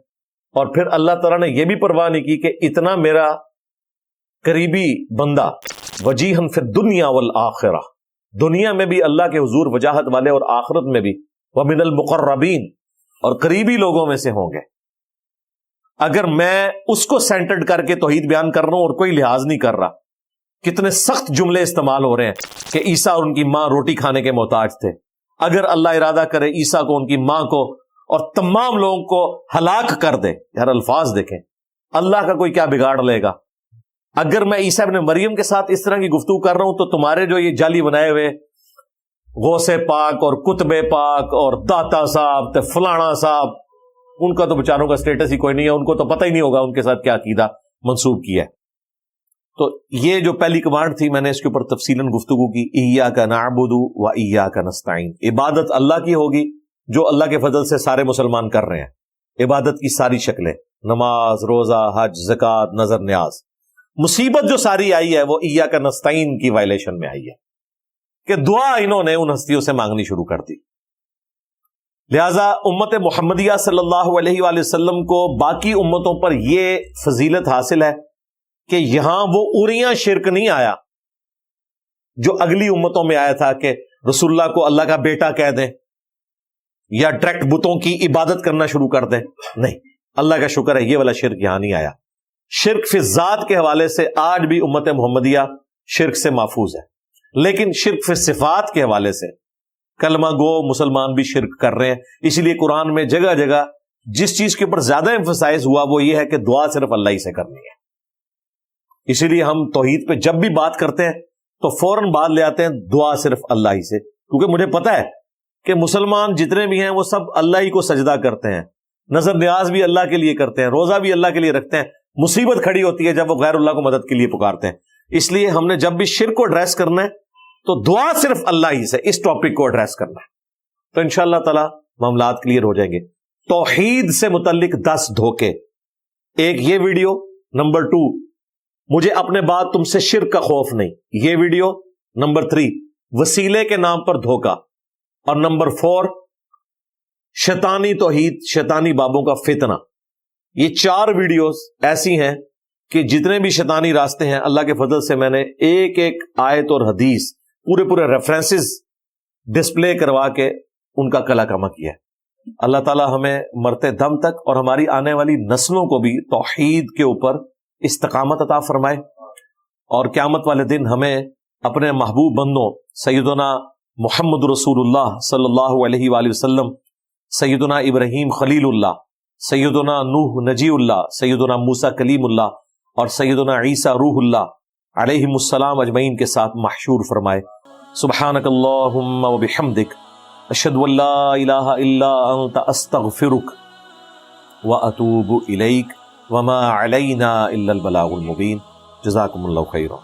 اور پھر اللہ تعالیٰ نے یہ بھی پرواہ نہیں کی کہ اتنا میرا قریبی بندہ وجیہن فی الدنیا والآخرہ, دنیا میں بھی اللہ کے حضور وجاہت والے اور آخرت میں بھی ومن المقربین, اور قریبی لوگوں میں سے ہوں گے. اگر میں اس کو سینٹرڈ کر کے توحید بیان کر رہا ہوں اور کوئی لحاظ نہیں کر رہا, کتنے سخت جملے استعمال ہو رہے ہیں کہ عیسیٰ اور ان کی ماں روٹی کھانے کے محتاج تھے. اگر اللہ ارادہ کرے عیسیٰ کو, ان کی ماں کو اور تمام لوگوں کو ہلاک کر دے, یار الفاظ دیکھیں, اللہ کا کوئی کیا بگاڑ لے گا. اگر میں عیسیٰ ابن مریم کے ساتھ اس طرح کی گفتگو کر رہا ہوں تو تمہارے جو یہ جعلی بنائے ہوئے غوث پاک اور کتب پاک اور داتا صاحب فلانا صاحب, ان کا تو بیچاروں کا سٹیٹس ہی کوئی نہیں ہے, ان کو تو پتہ ہی نہیں ہوگا ان کے ساتھ کیا عقیدہ منسوب کیا ہے. تو یہ جو پہلی کمانڈ تھی میں نے اس کے اوپر تفصیلاً گفتگو کی, ایاک نعبد و ایاک نستعین. عبادت اللہ کی ہوگی جو اللہ کے فضل سے سارے مسلمان کر رہے ہیں. عبادت کی ساری شکلیں, نماز, روزہ, حج, زکوٰۃ, نظر نیاز. مصیبت جو ساری آئی ہے وہ ایاک نستعین کی وائلیشن میں آئی ہے کہ دعا انہوں نے ان ہستیوں سے مانگنی شروع کر دی. لہذا امت محمدیہ صلی اللہ علیہ وآلہ وسلم کو باقی امتوں پر یہ فضیلت حاصل ہے کہ یہاں وہ اوریاں شرک نہیں آیا جو اگلی امتوں میں آیا تھا کہ رسول اللہ کو اللہ کا بیٹا کہہ دیں یا ڈائریکٹ بتوں کی عبادت کرنا شروع کر دیں. نہیں, اللہ کا شکر ہے یہ والا شرک یہاں نہیں آیا. شرک فی ذات کے حوالے سے آج بھی امت محمدیہ شرک سے محفوظ ہے, لیکن شرک فی صفات کے حوالے سے کلمہ گو مسلمان بھی شرک کر رہے ہیں. اسی لیے قرآن میں جگہ جگہ جس چیز کے اوپر زیادہ ایمفسائز ہوا وہ یہ ہے کہ دعا صرف اللہ ہی سے کرنی ہے. اسی لیے ہم توحید پہ جب بھی بات کرتے ہیں تو فوراً بات لے آتے ہیں دعا صرف اللہ ہی سے, کیونکہ مجھے پتا ہے کہ مسلمان جتنے بھی ہیں وہ سب اللہ ہی کو سجدہ کرتے ہیں، نظر نیاز بھی اللہ کے لیے کرتے ہیں، روزہ بھی اللہ کے لیے رکھتے ہیں، مصیبت کھڑی ہوتی ہے جب وہ غیر اللہ کو مدد کے لیے پکارتے ہیں۔ اس لیے ہم نے جب بھی شرک کو ایڈریس کرنا ہے تو دعا صرف اللہ ہی سے اس ٹاپک کو ایڈریس کرنا ہے، تو انشاءاللہ تعالی معاملات کلیئر ہو جائیں گے۔ توحید سے متعلق 10 دھوکے، ایک یہ ویڈیو، نمبر 2 مجھے اپنے بعد تم سے شرک کا خوف نہیں، یہ ویڈیو، نمبر 3 وسیلے کے نام پر دھوکا، اور نمبر 4 شیطانی توحید، شیطانی بابوں کا فتنہ۔ یہ 4 ویڈیوز ایسی ہیں کہ جتنے بھی شیطانی راستے ہیں اللہ کے فضل سے میں نے ایک ایک آیت اور حدیث پورے ریفرنسز ڈسپلے کروا کے ان کا کلا کما کیا ہے۔ اللہ تعالی ہمیں مرتے دم تک اور ہماری آنے والی نسلوں کو بھی توحید کے اوپر استقامت عطا فرمائے، اور قیامت والے دن ہمیں اپنے محبوب بندوں سیدنا محمد رسول اللہ صلی اللہ علیہ وآلہ وسلم، سیدنا ابراہیم خلیل اللہ، سیدنا نوح نجی اللہ، سیدنا موسیٰ کلیم اللہ، اور سیدنا عیسیٰ روح اللہ علیہم السلام اجمعین کے ساتھ محشور فرمائے۔ سبحانک اللہم وبحمدک، اشہد ان لا الہ الا انت، استغفرک واتوب الیک، وما علینا الا البلاغ المبین۔ جزاکم اللہ خیرا۔